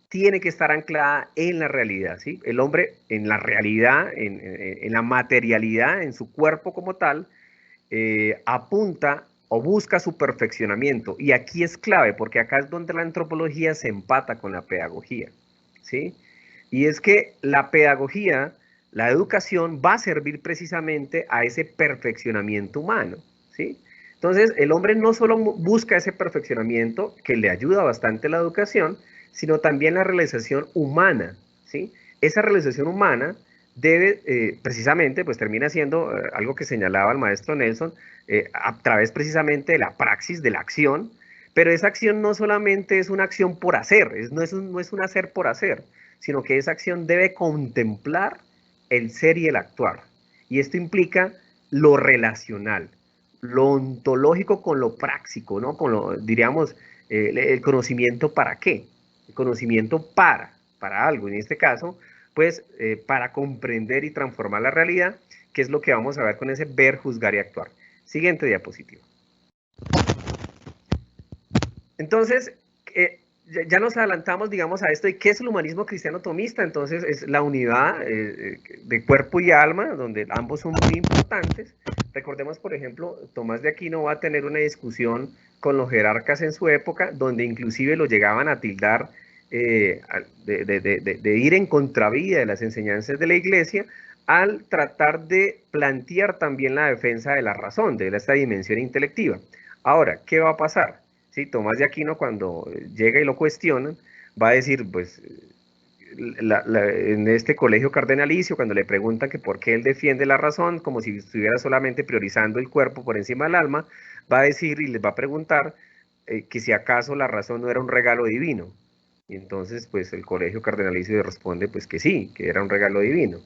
tiene que estar anclada en la realidad, ¿sí? El hombre en la realidad, en la materialidad, en su cuerpo como tal, apunta o busca su perfeccionamiento. Y aquí es clave, porque acá es donde la antropología se empata con la pedagogía, ¿sí? Y es que la pedagogía, la educación, va a servir precisamente a ese perfeccionamiento humano, ¿sí? Entonces, el hombre no solo busca ese perfeccionamiento, que le ayuda bastante la educación, sino también la realización humana, ¿sí? Esa realización humana debe, precisamente, pues termina siendo algo que señalaba el maestro Nelson, a través precisamente de la praxis, de la acción, pero esa acción no solamente es una acción por hacer, no es un hacer por hacer, sino que esa acción debe contemplar el ser y el actuar. Y esto implica lo relacional, lo ontológico con lo práctico, ¿no? Con lo, diríamos, el conocimiento para qué, el conocimiento para algo, en este caso, pues para comprender y transformar la realidad, que es lo que vamos a ver con ese ver, juzgar y actuar. Siguiente diapositiva. Entonces, ya nos adelantamos, digamos, a esto. ¿Y qué es el humanismo cristiano tomista? Entonces, es la unidad de cuerpo y alma, donde ambos son muy importantes. Recordemos, por ejemplo, Tomás de Aquino va a tener una discusión con los jerarcas en su época, donde inclusive lo llegaban a tildar de ir en contravía de las enseñanzas de la iglesia, al tratar de plantear también la defensa de la razón, de esta dimensión intelectiva. Ahora, ¿qué va a pasar? Sí, Tomás de Aquino, cuando llega y lo cuestionan, va a decir, pues, en este colegio cardenalicio, cuando le preguntan que por qué él defiende la razón, como si estuviera solamente priorizando el cuerpo por encima del alma, va a decir y les va a preguntar que si acaso la razón no era un regalo divino. Y entonces, pues, el colegio cardenalicio le responde, pues, que sí, que era un regalo divino.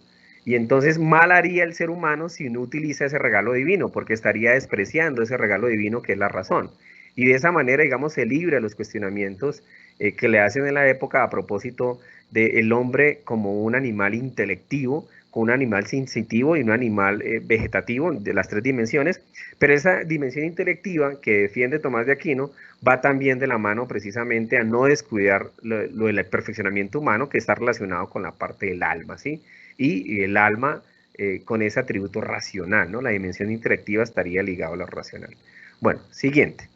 Y entonces mal haría el ser humano si no utiliza ese regalo divino, porque estaría despreciando ese regalo divino que es la razón. Y de esa manera, digamos, se libra de los cuestionamientos que le hacen en la época a propósito del hombre como un animal intelectivo, con un animal sensitivo y un animal vegetativo, de las tres dimensiones, pero esa dimensión intelectiva que defiende Tomás de Aquino va también de la mano precisamente a no descuidar lo del perfeccionamiento humano, que está relacionado con la parte del alma, ¿sí? Y el alma con ese atributo racional, ¿no? La dimensión intelectiva estaría ligada a lo racional. Bueno, siguiente.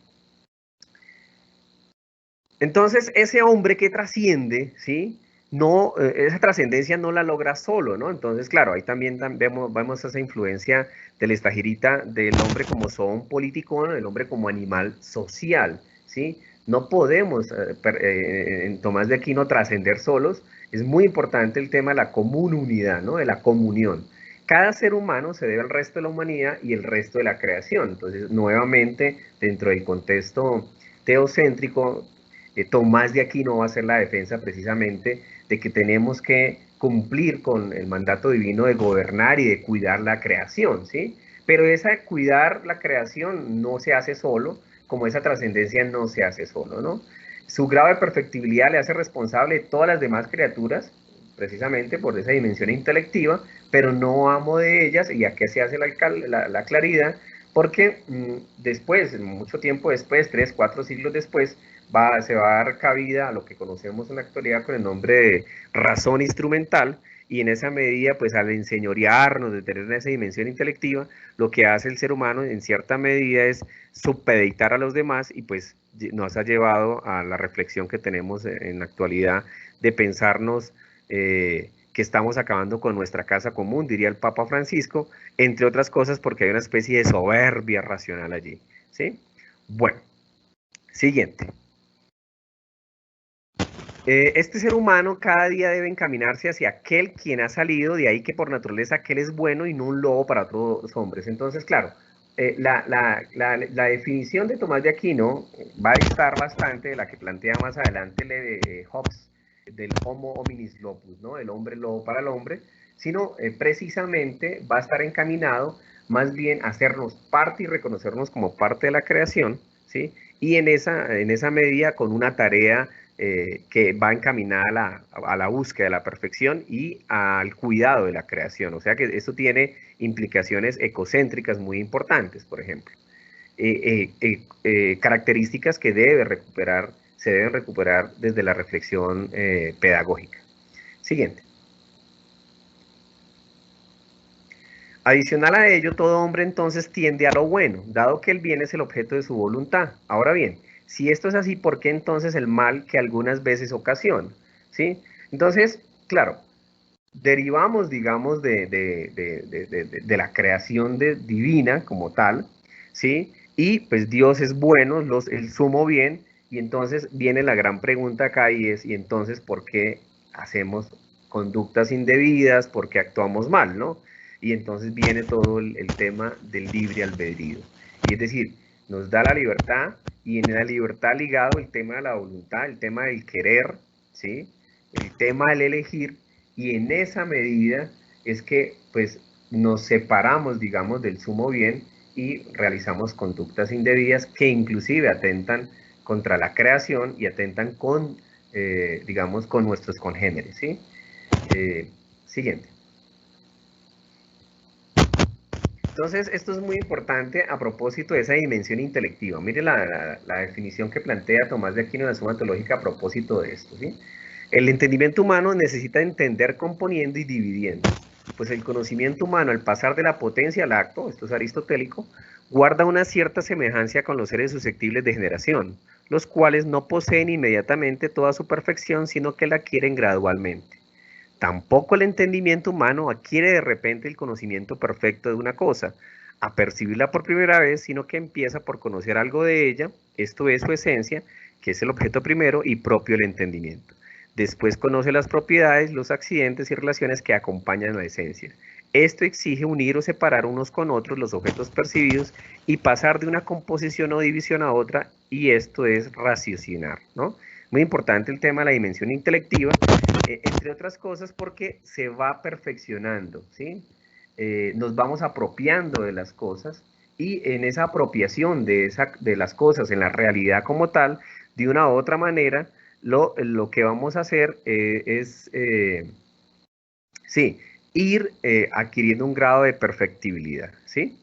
Entonces, ese hombre que trasciende, ¿sí? No, esa trascendencia no la logra solo, ¿no? Entonces, claro, ahí también vemos esa influencia del Estagirita del hombre como zoon político, el hombre como animal social, ¿sí? No podemos, en Tomás de Aquino, trascender solos. Es muy importante el tema de la comunidad, ¿no? De la comunión. Cada ser humano se debe al resto de la humanidad y el resto de la creación. Entonces, nuevamente, dentro del contexto teocéntrico, Tomás de Aquino va a hacer la defensa precisamente de que tenemos que cumplir con el mandato divino de gobernar y de cuidar la creación, ¿sí? Pero esa cuidar la creación no se hace solo, como esa trascendencia no se hace solo, ¿no? Su grado de perfectibilidad le hace responsable de todas las demás criaturas, precisamente por esa dimensión intelectiva, pero no amo de ellas, y aquí se hace la claridad, porque después, mucho tiempo después, 3, 4 siglos después, se va a dar cabida a lo que conocemos en la actualidad con el nombre de razón instrumental, y en esa medida, pues al enseñorearnos de tener esa dimensión intelectiva, lo que hace el ser humano en cierta medida es supeditar a los demás, y pues nos ha llevado a la reflexión que tenemos en la actualidad de pensarnos que estamos acabando con nuestra casa común, diría el Papa Francisco, entre otras cosas porque hay una especie de soberbia racional allí, ¿sí? Bueno, siguiente. Este ser humano cada día debe encaminarse hacia aquel quien ha salido, de ahí que por naturaleza aquel es bueno y no un lobo para todos los hombres. Entonces, claro, la definición de Tomás de Aquino va a distar bastante de la que plantea más adelante Hobbes, del Homo hominis lopus, ¿no? El hombre lobo para el hombre, sino precisamente va a estar encaminado más bien a hacernos parte y reconocernos como parte de la creación, ¿sí? Y en esa medida con una tarea que va encaminada a la búsqueda de la perfección y al cuidado de la creación. O sea que esto tiene implicaciones ecocéntricas muy importantes, por ejemplo. Características que se deben recuperar desde la reflexión pedagógica. Siguiente. Adicional a ello, todo hombre entonces tiende a lo bueno, dado que el bien es el objeto de su voluntad. Ahora bien, si esto es así, ¿por qué entonces el mal que algunas veces ocasiona? ¿Sí? Entonces, claro, derivamos, digamos, de la creación divina como tal, ¿sí? Y pues Dios es bueno, el sumo bien, y entonces viene la gran pregunta acá y es, ¿y entonces por qué hacemos conductas indebidas? ¿Por qué actuamos mal, no? Y entonces viene todo el tema del libre albedrío. Y es decir, nos da la libertad, y en la libertad ligado el tema de la voluntad, el tema del querer, ¿sí? El tema del elegir, y en esa medida es que pues nos separamos, digamos, del sumo bien y realizamos conductas indebidas que inclusive atentan contra la creación y atentan con, digamos, con nuestros congéneres, ¿sí? Siguiente. Entonces, esto es muy importante a propósito de esa dimensión intelectiva. Mire la definición que plantea Tomás de Aquino en la Suma Teológica a propósito de esto, ¿sí? El entendimiento humano necesita entender componiendo y dividiendo, pues el conocimiento humano, al pasar de la potencia al acto, esto es aristotélico, guarda una cierta semejanza con los seres susceptibles de generación, los cuales no poseen inmediatamente toda su perfección, sino que la adquieren gradualmente. Tampoco el entendimiento humano adquiere de repente el conocimiento perfecto de una cosa, a percibirla por primera vez, sino que empieza por conocer algo de ella, esto es su esencia, que es el objeto primero y propio del entendimiento. Después conoce las propiedades, los accidentes y relaciones que acompañan la esencia. Esto exige unir o separar unos con otros los objetos percibidos y pasar de una composición o división a otra, y esto es raciocinar, ¿no? Muy importante el tema de la dimensión intelectiva, entre otras cosas porque se va perfeccionando, ¿sí? Nos vamos apropiando de las cosas, y en esa apropiación de las cosas, en la realidad como tal, de una u otra manera, lo que vamos a hacer es, sí, ir adquiriendo un grado de perfectibilidad, ¿sí?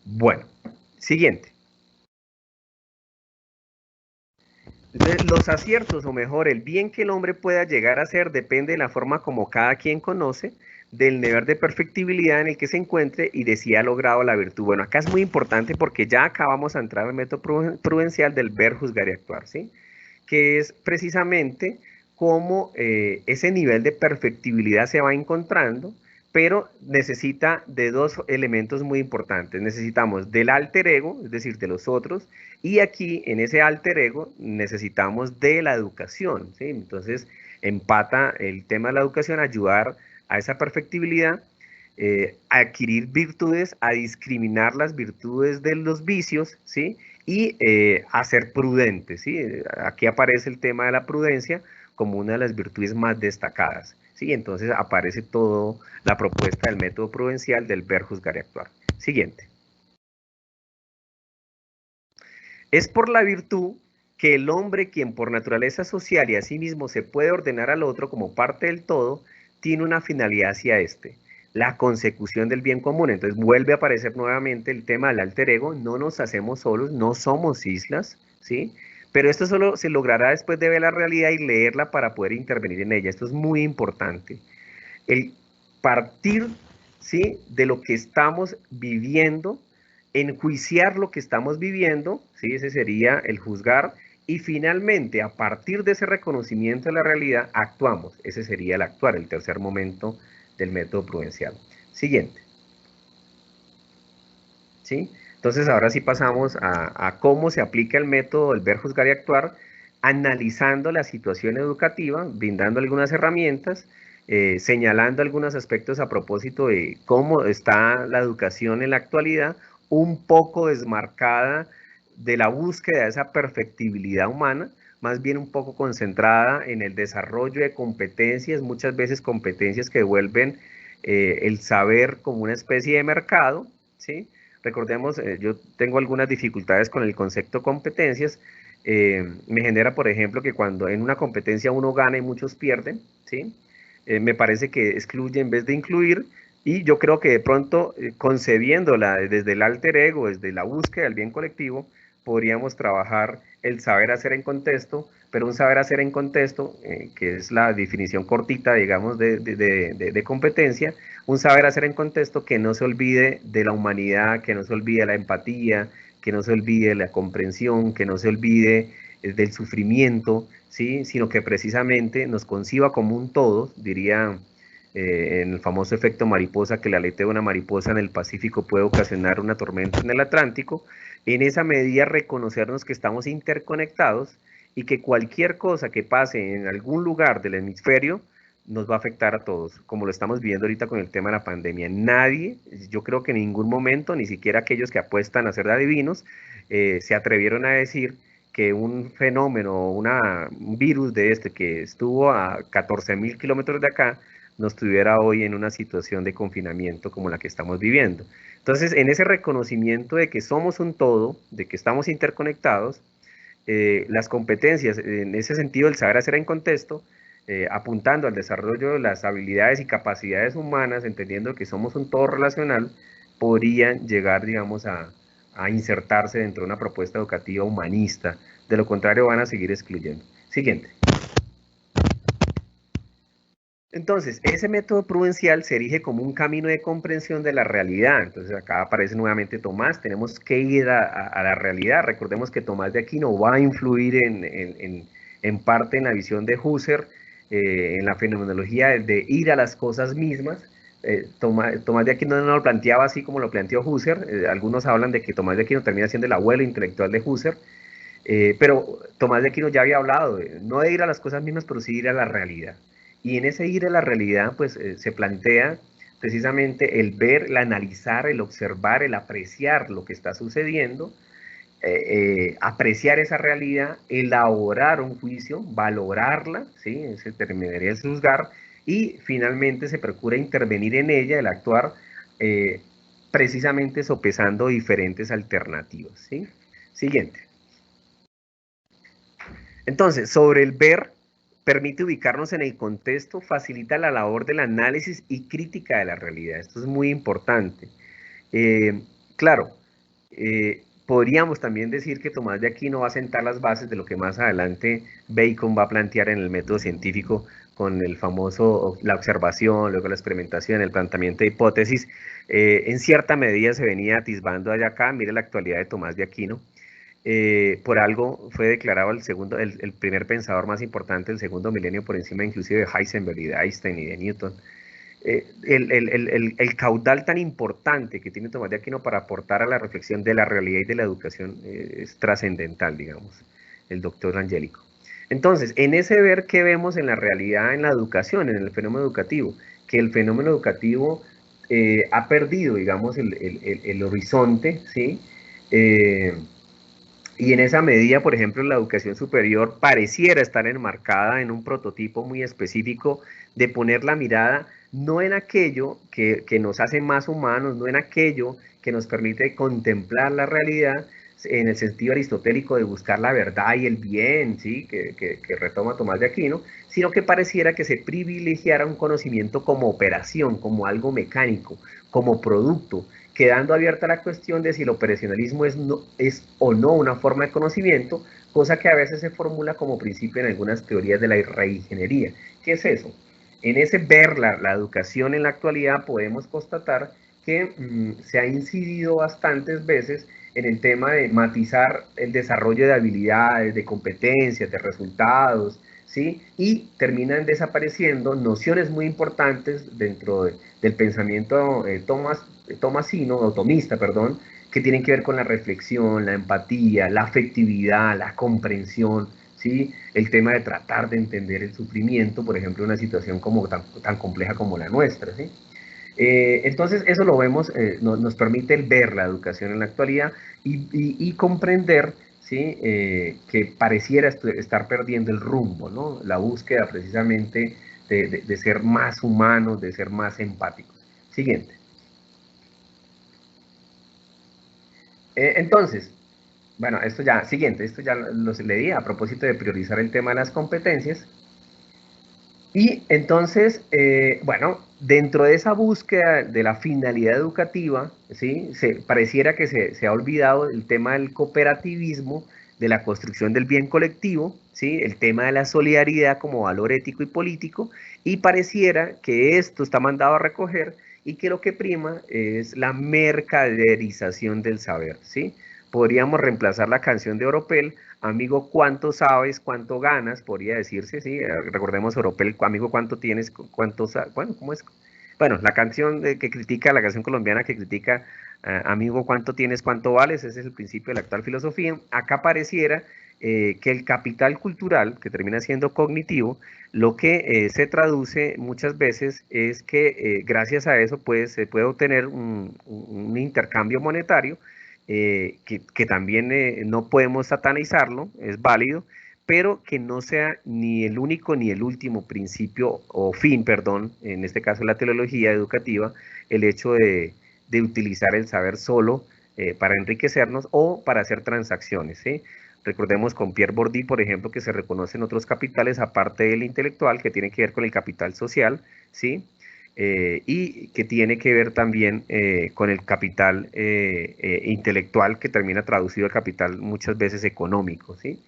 Bueno, siguiente. Los aciertos, o mejor, el bien que el hombre pueda llegar a ser, depende de la forma como cada quien conoce, del nivel de perfectibilidad en el que se encuentre y de si ha logrado la virtud. Bueno, acá es muy importante porque ya acá vamos a entrar al método prudencial del ver, juzgar y actuar, ¿sí? Que es precisamente cómo ese nivel de perfectibilidad se va encontrando, pero necesita de dos elementos muy importantes. Necesitamos del alter ego, es decir, de los otros, y aquí en ese alter ego necesitamos de la educación, ¿sí? Entonces empata el tema de la educación, ayudar a esa perfectibilidad, a adquirir virtudes, a discriminar las virtudes de los vicios, ¿sí? Y a ser prudentes, ¿sí? Aquí aparece el tema de la prudencia como una de las virtudes más destacadas, ¿sí? Entonces aparece toda la propuesta del método prudencial del ver, juzgar y actuar. Siguiente. Es por la virtud que el hombre, quien por naturaleza social y a sí mismo se puede ordenar al otro como parte del todo, tiene una finalidad hacia este, la consecución del bien común. Entonces vuelve a aparecer nuevamente el tema del alter ego, no nos hacemos solos, no somos islas, ¿sí? Pero esto solo se logrará después de ver la realidad y leerla para poder intervenir en ella. Esto es muy importante. El partir, ¿sí?, de lo que estamos viviendo, enjuiciar lo que estamos viviendo, ¿sí?, ese sería el juzgar, y finalmente, a partir de ese reconocimiento de la realidad, actuamos. Ese sería el actuar, el tercer momento del método prudencial. Siguiente. ¿Sí? Entonces, ahora sí pasamos a cómo se aplica el método del ver, juzgar y actuar, analizando la situación educativa, brindando algunas herramientas, señalando algunos aspectos a propósito de cómo está la educación en la actualidad, un poco desmarcada de la búsqueda de esa perfectibilidad humana, más bien un poco concentrada en el desarrollo de competencias, muchas veces competencias que vuelven el saber como una especie de mercado, ¿sí? Recordemos, yo tengo algunas dificultades con el concepto competencias, me genera, por ejemplo, que cuando en una competencia uno gana y muchos pierden, ¿sí? Me parece que excluye en vez de incluir, y yo creo que de pronto, concebiéndola desde el alter ego, desde la búsqueda del bien colectivo, podríamos trabajar el saber hacer en contexto, pero un saber hacer en contexto, que es la definición cortita, digamos, de competencia, un saber hacer en contexto que no se olvide de la humanidad, que no se olvide de la empatía, que no se olvide la comprensión, que no se olvide del sufrimiento, ¿sí? Sino que precisamente nos conciba como un todo, diría en el famoso efecto mariposa, que el aleteo de una mariposa en el Pacífico puede ocasionar una tormenta en el Atlántico, en esa medida reconocernos que estamos interconectados y que cualquier cosa que pase en algún lugar del hemisferio nos va a afectar a todos, como lo estamos viendo ahorita con el tema de la pandemia. Nadie, yo creo que en ningún momento, ni siquiera aquellos que apuestan a ser adivinos, se atrevieron a decir que un fenómeno, un virus de este que estuvo a 14.000 kilómetros de acá, nos tuviera hoy en una situación de confinamiento como la que estamos viviendo. Entonces, en ese reconocimiento de que somos un todo, de que estamos interconectados, las competencias, en ese sentido, el saber hacer en contexto, apuntando al desarrollo de las habilidades y capacidades humanas, entendiendo que somos un todo relacional, podrían llegar, digamos, a insertarse dentro de una propuesta educativa humanista. De lo contrario, van a seguir excluyendo. Siguiente. Entonces, ese método prudencial se erige como un camino de comprensión de la realidad. Entonces, acá aparece nuevamente Tomás, tenemos que ir a la realidad. Recordemos que Tomás de Aquino va a influir en parte en la visión de Husserl, en la fenomenología de ir a las cosas mismas. Tomás de Aquino no lo planteaba así como lo planteó Husserl. Algunos hablan de que Tomás de Aquino termina siendo el abuelo intelectual de Husserl. Pero Tomás de Aquino ya había hablado, no de ir a las cosas mismas, pero sí ir a la realidad. Y en ese ir a la realidad, pues se plantea precisamente el ver, el analizar, el observar, el apreciar lo que está sucediendo, apreciar esa realidad, elaborar un juicio, valorarla, ¿sí? Se terminaría el juzgar, y finalmente se procura intervenir en ella, el actuar, precisamente sopesando diferentes alternativas, ¿sí? Siguiente. Entonces, sobre el ver, permite ubicarnos en el contexto, facilita la labor del análisis y crítica de la realidad. Esto es muy importante. Claro, podríamos también decir que Tomás de Aquino va a sentar las bases de lo que más adelante Bacon va a plantear en el método científico con el famoso, la observación, luego la experimentación, el planteamiento de hipótesis. En cierta medida se venía atisbando allá acá, mire la actualidad de Tomás de Aquino. Por algo fue declarado el primer pensador más importante del segundo milenio, por encima inclusive de Heisenberg y de Einstein y de Newton. El caudal tan importante que tiene Tomás de Aquino para aportar a la reflexión de la realidad y de la educación es trascendental, digamos, el doctor Angélico. Entonces, en ese ver que vemos en la realidad, en la educación, en el fenómeno educativo, que el fenómeno educativo ha perdido, digamos, el horizonte, ¿sí? Y en esa medida, por ejemplo, la educación superior pareciera estar enmarcada en un prototipo muy específico de poner la mirada no en aquello que nos hace más humanos, no en aquello que nos permite contemplar la realidad en el sentido aristotélico de buscar la verdad y el bien, ¿sí? que retoma Tomás de Aquino, sino que pareciera que se privilegiara un conocimiento como operación, como algo mecánico, como producto, quedando abierta la cuestión de si el operacionalismo es o no una forma de conocimiento, cosa que a veces se formula como principio en algunas teorías de la reingeniería. ¿Qué es eso? En ese ver la educación en la actualidad podemos constatar que se ha incidido bastantes veces en el tema de matizar el desarrollo de habilidades, de competencias, de resultados, ¿sí? Y terminan desapareciendo nociones muy importantes dentro del pensamiento tomista, que tienen que ver con la reflexión, la empatía, la afectividad, la comprensión, ¿sí? El tema de tratar de entender el sufrimiento, por ejemplo, en una situación como tan compleja como la nuestra, ¿sí? Entonces, eso lo vemos, nos permite el ver la educación en la actualidad y comprender, ¿sí? Que pareciera estar perdiendo el rumbo, ¿no? La búsqueda precisamente de ser más humanos, de ser más empáticos. Siguiente. Entonces, bueno, esto ya, siguiente, esto ya lo leí a propósito de priorizar el tema de las competencias. Y entonces, bueno, dentro de esa búsqueda de la finalidad educativa, ¿sí? Pareciera que se ha olvidado el tema del cooperativismo, de la construcción del bien colectivo, ¿sí? El tema de la solidaridad como valor ético y político, y pareciera que esto está mandado a recoger y que lo que prima es la mercaderización del saber, ¿sí? Podríamos reemplazar la canción de Oropel, amigo, ¿cuánto sabes, cuánto ganas? Podría decirse, sí. Recordemos Oropel, amigo, ¿cuánto tienes, cuánto sabes? Bueno, ¿cómo es? Bueno, la canción que critica, la canción colombiana que critica, amigo, ¿cuánto tienes, cuánto vales? Ese es el principio de la actual filosofía. Acá pareciera que el capital cultural, que termina siendo cognitivo, lo que se traduce muchas veces es que gracias a eso pues, se puede obtener un intercambio monetario que también no podemos satanizarlo, es válido, pero que no sea ni el único ni el último principio o fin, perdón, en este caso la teleología educativa, el hecho de utilizar el saber solo para enriquecernos o para hacer transacciones, ¿sí? Recordemos con Pierre Bourdieu, por ejemplo, que se reconocen otros capitales aparte del intelectual, que tiene que ver con el capital social, ¿sí? Y que tiene que ver también con el capital intelectual, que termina traducido al capital muchas veces económico, ¿sí?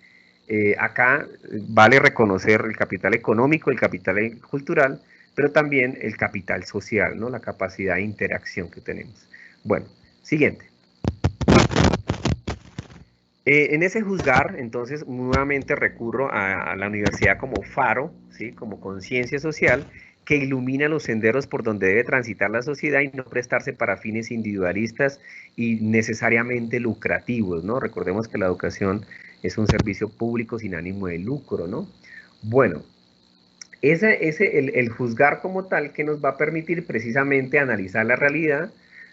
Acá vale reconocer el capital económico, el capital cultural, pero también el capital social, ¿no? La capacidad de interacción que tenemos. Bueno, siguiente. En ese juzgar, entonces, nuevamente recurro a la universidad como faro, ¿sí? Como conciencia social, que ilumina los senderos por donde debe transitar la sociedad y no prestarse para fines individualistas y necesariamente lucrativos, ¿no? Recordemos que la educación es un servicio público sin ánimo de lucro, ¿no? Bueno, el juzgar como tal que nos va a permitir precisamente analizar la realidad,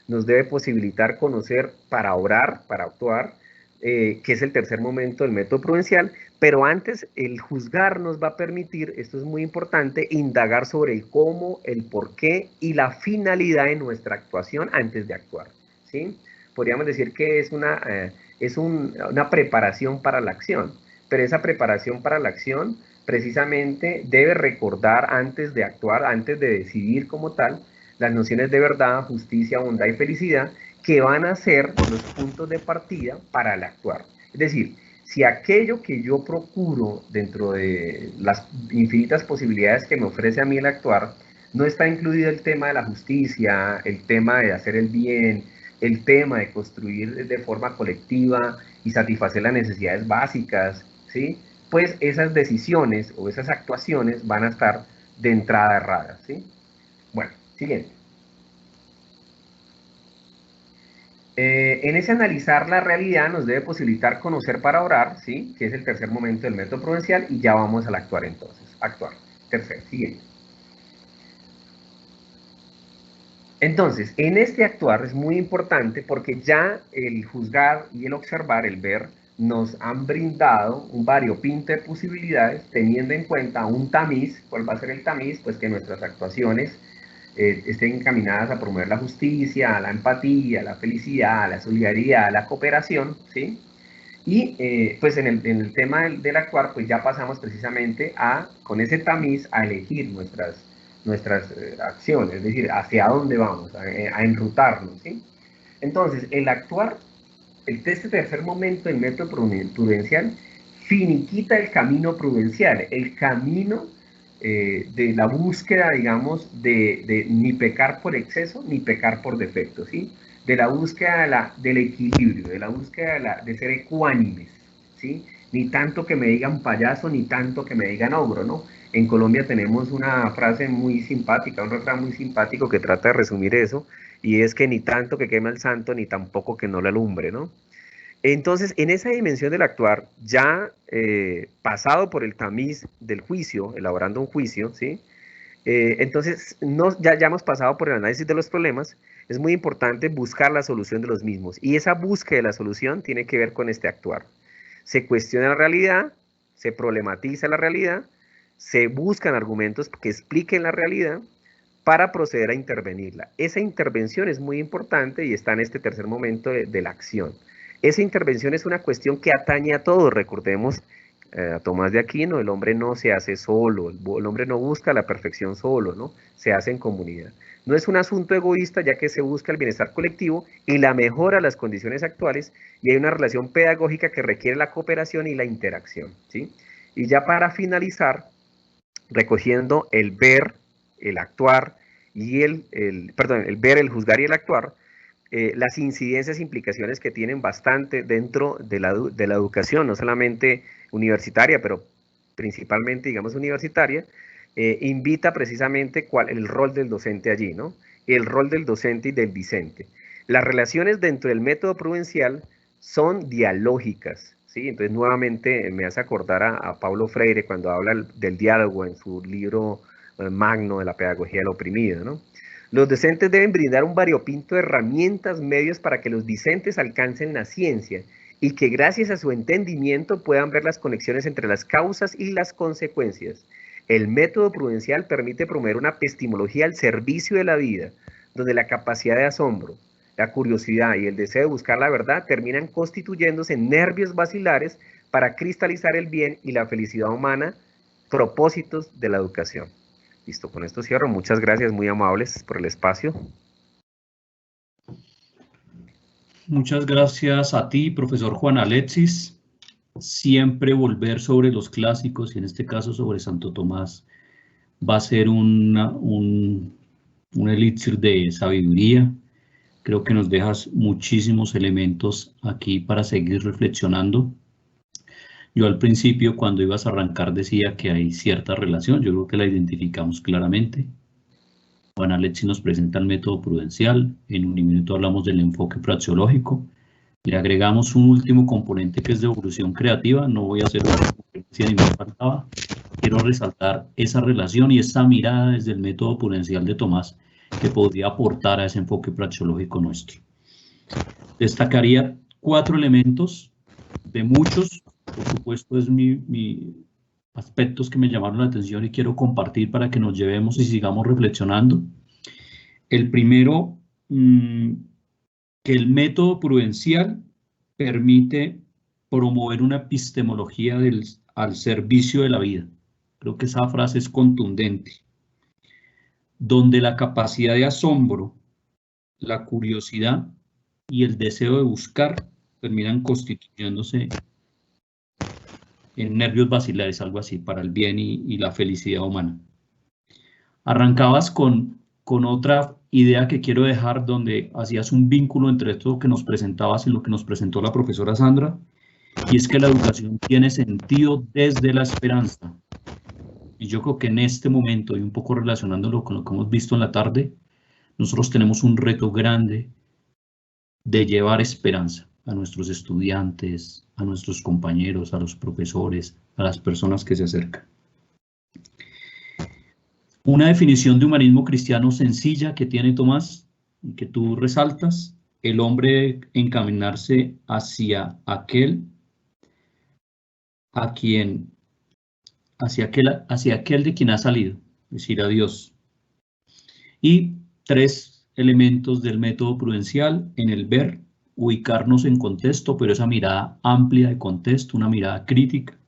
nos debe posibilitar conocer para obrar, para actuar, que es el tercer momento del método prudencial, pero antes el juzgar nos va a permitir, esto es muy importante, indagar sobre el cómo, el por qué y la finalidad de nuestra actuación antes de actuar, ¿sí? Podríamos decir que es una preparación para la acción, pero esa preparación para la acción precisamente debe recordar antes de actuar, antes de decidir como tal, las nociones de verdad, justicia, bondad y felicidad, que van a ser los puntos de partida para el actuar. Es decir, si aquello que yo procuro dentro de las infinitas posibilidades que me ofrece a mí el actuar, no está incluido el tema de la justicia, el tema de hacer el bien, el tema de construir de forma colectiva y satisfacer las necesidades básicas, ¿sí? Pues esas decisiones o esas actuaciones van a estar de entrada erradas, ¿sí? Bueno, siguiente. En ese analizar la realidad nos debe posibilitar conocer para orar, ¿sí? Que es el tercer momento del método prudencial, y ya vamos al actuar entonces. Actuar. Tercer, siguiente. Entonces, en este actuar es muy importante porque ya el juzgar y el observar, el ver, nos han brindado un variopinto de posibilidades teniendo en cuenta un tamiz. ¿Cuál va a ser el tamiz? Pues que nuestras actuaciones estén encaminadas a promover la justicia, a la empatía, a la felicidad, a la solidaridad, a la cooperación, ¿sí? Y pues en el tema del actuar, pues ya pasamos precisamente con ese tamiz, a elegir nuestras acciones, es decir, hacia dónde vamos, a enrutarnos, ¿sí? Entonces, el actuar, este tercer momento del método prudencial, finiquita el camino prudencial, el camino de la búsqueda, digamos, de ni pecar por exceso, ni pecar por defecto, ¿sí? De la búsqueda del equilibrio, de la búsqueda de ser ecuánimes, ¿sí? Ni tanto que me digan payaso, ni tanto que me digan ogro, ¿no? En Colombia tenemos una frase muy simpática, un refrán muy simpático que trata de resumir eso, y es que ni tanto que queme al santo, ni tampoco que no le alumbre, ¿no? Entonces, en esa dimensión del actuar, ya pasado por el tamiz del juicio, elaborando un juicio, ¿sí? Entonces, ya hemos pasado por el análisis de los problemas, es muy importante buscar la solución de los mismos. Y esa búsqueda de la solución tiene que ver con este actuar. Se cuestiona la realidad, se problematiza la realidad, se buscan argumentos que expliquen la realidad para proceder a intervenirla. Esa intervención es muy importante y está en este tercer momento de la acción. Esa intervención es una cuestión que atañe a todos. Recordemos a Tomás de Aquino: el hombre no se hace solo, el hombre no busca la perfección solo, ¿no? Se hace en comunidad. No es un asunto egoísta, ya que se busca el bienestar colectivo y la mejora de las condiciones actuales, y hay una relación pedagógica que requiere la cooperación y la interacción, ¿sí? Y ya para finalizar, recogiendo el ver, el actuar y el ver, el juzgar y el actuar, las incidencias e implicaciones que tienen bastante dentro de la educación, no solamente universitaria, pero principalmente, digamos, universitaria, invita precisamente el rol del docente allí, ¿no? El rol del docente y del discente. Las relaciones dentro del método prudencial son dialógicas, ¿sí? Entonces, nuevamente, me hace acordar a Paulo Freire cuando habla del diálogo en su libro magno de la pedagogía del oprimido, ¿no? Los docentes deben brindar un variopinto de herramientas, medios para que los discentes alcancen la ciencia y que gracias a su entendimiento puedan ver las conexiones entre las causas y las consecuencias. El método prudencial permite promover una epistemología al servicio de la vida, donde la capacidad de asombro, la curiosidad y el deseo de buscar la verdad terminan constituyéndose en nervios basilares para cristalizar el bien y la felicidad humana, propósitos de la educación. Listo, con esto cierro. Muchas gracias, muy amables por el espacio. Muchas gracias a ti, profesor Juan Alexis. Siempre volver sobre los clásicos, y en este caso sobre Santo Tomás, va a ser un elixir de sabiduría. Creo que nos dejas muchísimos elementos aquí para seguir reflexionando. Yo al principio, cuando ibas a arrancar, decía que hay cierta relación. Yo creo que la identificamos claramente. Juan Alexis nos presenta el método prudencial. En un minuto hablamos del enfoque praxeológico. Le agregamos un último componente que es de evolución creativa. No voy a hacer una referencia ni me faltaba. Quiero resaltar esa relación y esa mirada desde el método prudencial de Tomás que podría aportar a ese enfoque praxeológico nuestro. Destacaría 4 elementos de muchos. Por supuesto, es aspectos que me llamaron la atención y quiero compartir para que nos llevemos y sigamos reflexionando. El primero, que el método prudencial permite promover una epistemología al servicio de la vida. Creo que esa frase es contundente. Donde la capacidad de asombro, la curiosidad y el deseo de buscar terminan constituyéndose en nervios basilares, algo así, para el bien y la felicidad humana. Arrancabas con otra idea que quiero dejar, donde hacías un vínculo entre esto que nos presentabas y lo que nos presentó la profesora Sandra, y es que la educación tiene sentido desde la esperanza. Y yo creo que en este momento, y un poco relacionándolo con lo que hemos visto en la tarde, nosotros tenemos un reto grande de llevar esperanza a nuestros estudiantes, a nuestros compañeros, a los profesores, a las personas que se acercan. Una definición de humanismo cristiano sencilla que tiene Tomás y que tú resaltas: el hombre debe encaminarse hacia aquel de quien ha salido, es decir, a Dios. Y 3 elementos del método prudencial: en el ver, ubicarnos en contexto, pero esa mirada amplia de contexto, una mirada crítica.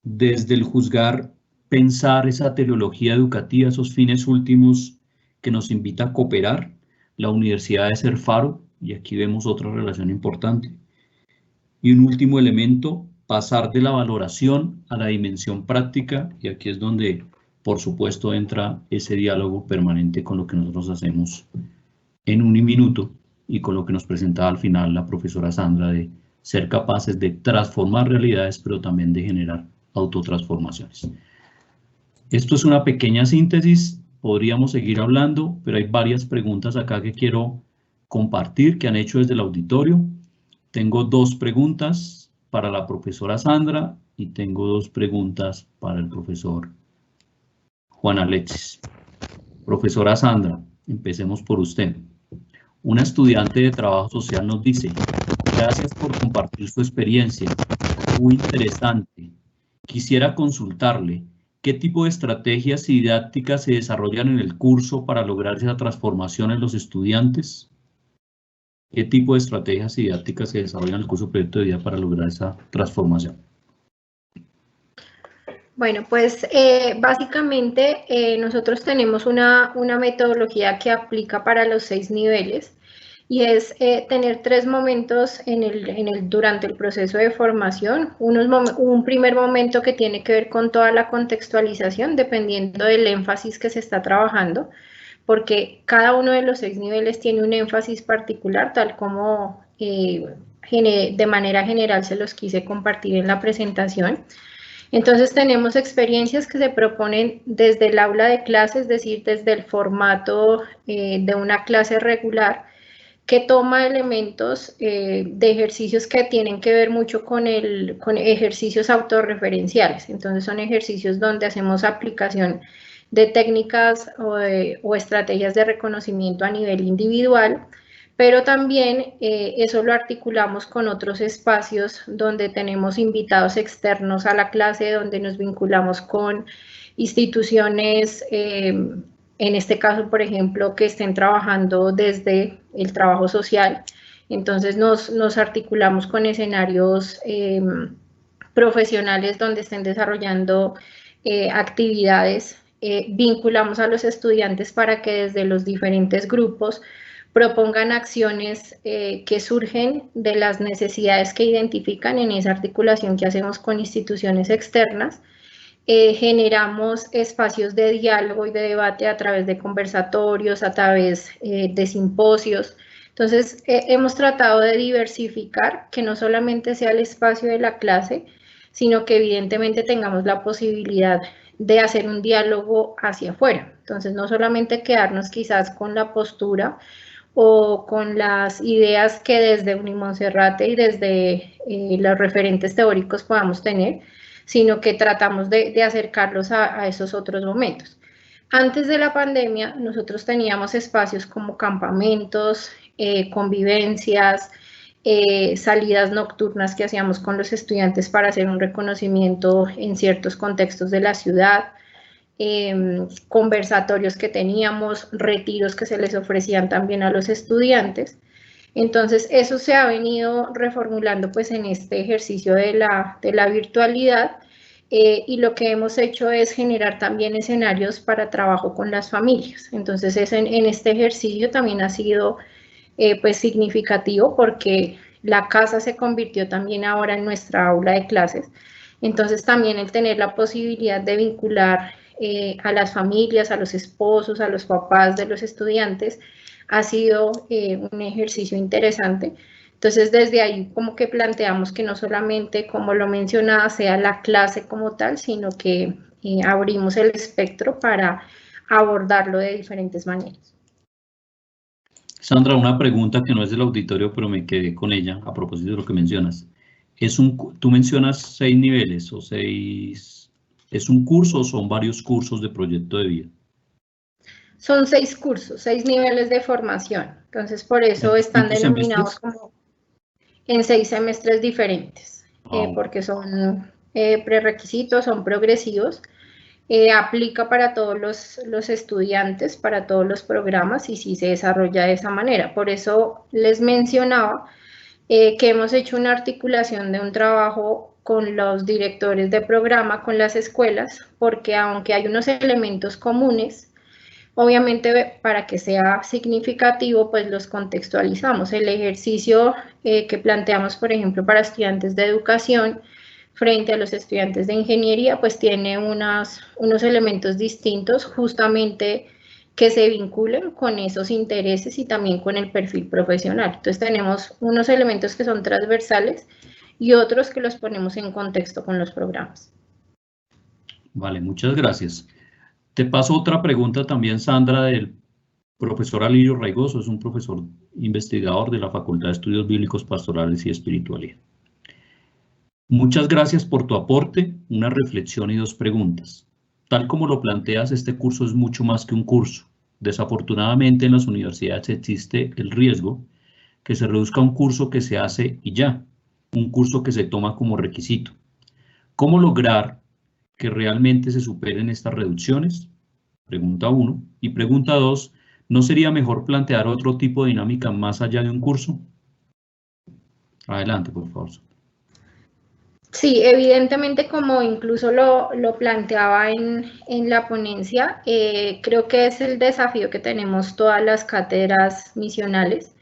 Desde el juzgar, pensar esa teleología educativa, esos fines últimos que nos invita a cooperar. La universidad debe ser faro, y aquí vemos otra relación importante. Y un último elemento, pasar de la valoración a la dimensión práctica, y aquí es donde, por supuesto, entra ese diálogo permanente con lo que nosotros hacemos en un minuto y con lo que nos presentaba al final la profesora Sandra, de ser capaces de transformar realidades, pero también de generar autotransformaciones. Esto es una pequeña síntesis, podríamos seguir hablando, pero hay varias preguntas acá que quiero compartir que han hecho desde el auditorio. Tengo 2 preguntas para la profesora Sandra y tengo 2 preguntas para el profesor Juan Alexis. Profesora Sandra, empecemos por usted. Una estudiante de trabajo social nos dice: gracias por compartir su experiencia, muy interesante. Quisiera consultarle, ¿Qué tipo de estrategias didácticas se desarrollan en el curso para lograr esa transformación en los estudiantes? ¿Qué tipo de estrategias didácticas se desarrollan en el curso Proyecto de Vida para lograr esa transformación? Bueno, pues básicamente nosotros tenemos una metodología que aplica para los 6 niveles y es tener 3 momentos durante el proceso de formación. Un primer momento que tiene que ver con toda la contextualización, dependiendo del énfasis que se está trabajando, porque cada uno de los 6 niveles tiene un énfasis particular, tal como de manera general se los quise compartir en la presentación. Entonces tenemos experiencias que se proponen desde el aula de clase, es decir, desde el formato de una clase regular, que toma elementos de ejercicios que tienen que ver mucho con ejercicios autorreferenciales. Entonces son ejercicios donde hacemos aplicación de técnicas o estrategias de reconocimiento a nivel individual, pero también eso lo articulamos con otros espacios donde tenemos invitados externos a la clase, donde nos vinculamos con instituciones, en este caso, por ejemplo, que estén trabajando desde el trabajo social. Entonces nos articulamos con escenarios profesionales donde estén desarrollando actividades, vinculamos a los estudiantes para que desde los diferentes grupos propongan acciones que surgen de las necesidades que identifican en esa articulación que hacemos con instituciones externas. Generamos espacios de diálogo y de debate a través de conversatorios, a través de simposios. Entonces, hemos tratado de diversificar, que no solamente sea el espacio de la clase, sino que evidentemente tengamos la posibilidad de hacer un diálogo hacia afuera. Entonces, no solamente quedarnos quizás con la postura o con las ideas que desde Unimonserrate y desde los referentes teóricos podamos tener, sino que tratamos de acercarlos a esos otros momentos. Antes de la pandemia, nosotros teníamos espacios como campamentos, convivencias, salidas nocturnas que hacíamos con los estudiantes para hacer un reconocimiento en ciertos contextos de la ciudad, conversatorios que teníamos, retiros que se les ofrecían también a los estudiantes. Entonces, eso se ha venido reformulando pues en este ejercicio de la virtualidad y lo que hemos hecho es generar también escenarios para trabajo con las familias. Entonces, en este ejercicio también ha sido pues significativo porque la casa se convirtió también ahora en nuestra aula de clases. Entonces, también el tener la posibilidad de vincular a las familias, a los esposos, a los papás de los estudiantes, ha sido un ejercicio interesante. Entonces, desde ahí como que planteamos que no solamente, como lo mencionaba, sea la clase como tal, sino que abrimos el espectro para abordarlo de diferentes maneras. Sandra, una pregunta que no es del auditorio, pero me quedé con ella a propósito de lo que mencionas. Tú mencionas 6 niveles o 6... ¿Es un curso o son varios cursos de proyecto de vida? Son 6 cursos, 6 niveles de formación. Entonces, por eso están denominados como en 6 semestres diferentes, porque son prerequisitos, son progresivos. Aplica para todos los estudiantes, para todos los programas y sí se desarrolla de esa manera. Por eso les mencionaba que hemos hecho una articulación de un trabajo con los directores de programa, con las escuelas, porque aunque hay unos elementos comunes, obviamente para que sea significativo, pues los contextualizamos. El ejercicio que planteamos, por ejemplo, para estudiantes de educación frente a los estudiantes de ingeniería, pues tiene unos elementos distintos justamente que se vinculen con esos intereses y también con el perfil profesional. Entonces tenemos unos elementos que son transversales y otros que los ponemos en contexto con los programas. Vale, muchas gracias. Te paso otra pregunta también, Sandra, del profesor Alirio Raigoso, es un profesor investigador de la Facultad de Estudios Bíblicos, Pastorales y Espiritualidad. Muchas gracias por tu aporte, una reflexión y 2 preguntas. Tal como lo planteas, este curso es mucho más que un curso. Desafortunadamente, en las universidades existe el riesgo que se reduzca a un curso que se hace y ya, un curso que se toma como requisito. ¿Cómo lograr que realmente se superen estas reducciones? Pregunta 1. Y pregunta 2, ¿no sería mejor plantear otro tipo de dinámica más allá de un curso? Adelante, por favor. Sí, evidentemente, como incluso lo planteaba en la ponencia, creo que es el desafío que tenemos todas las cátedras misionales,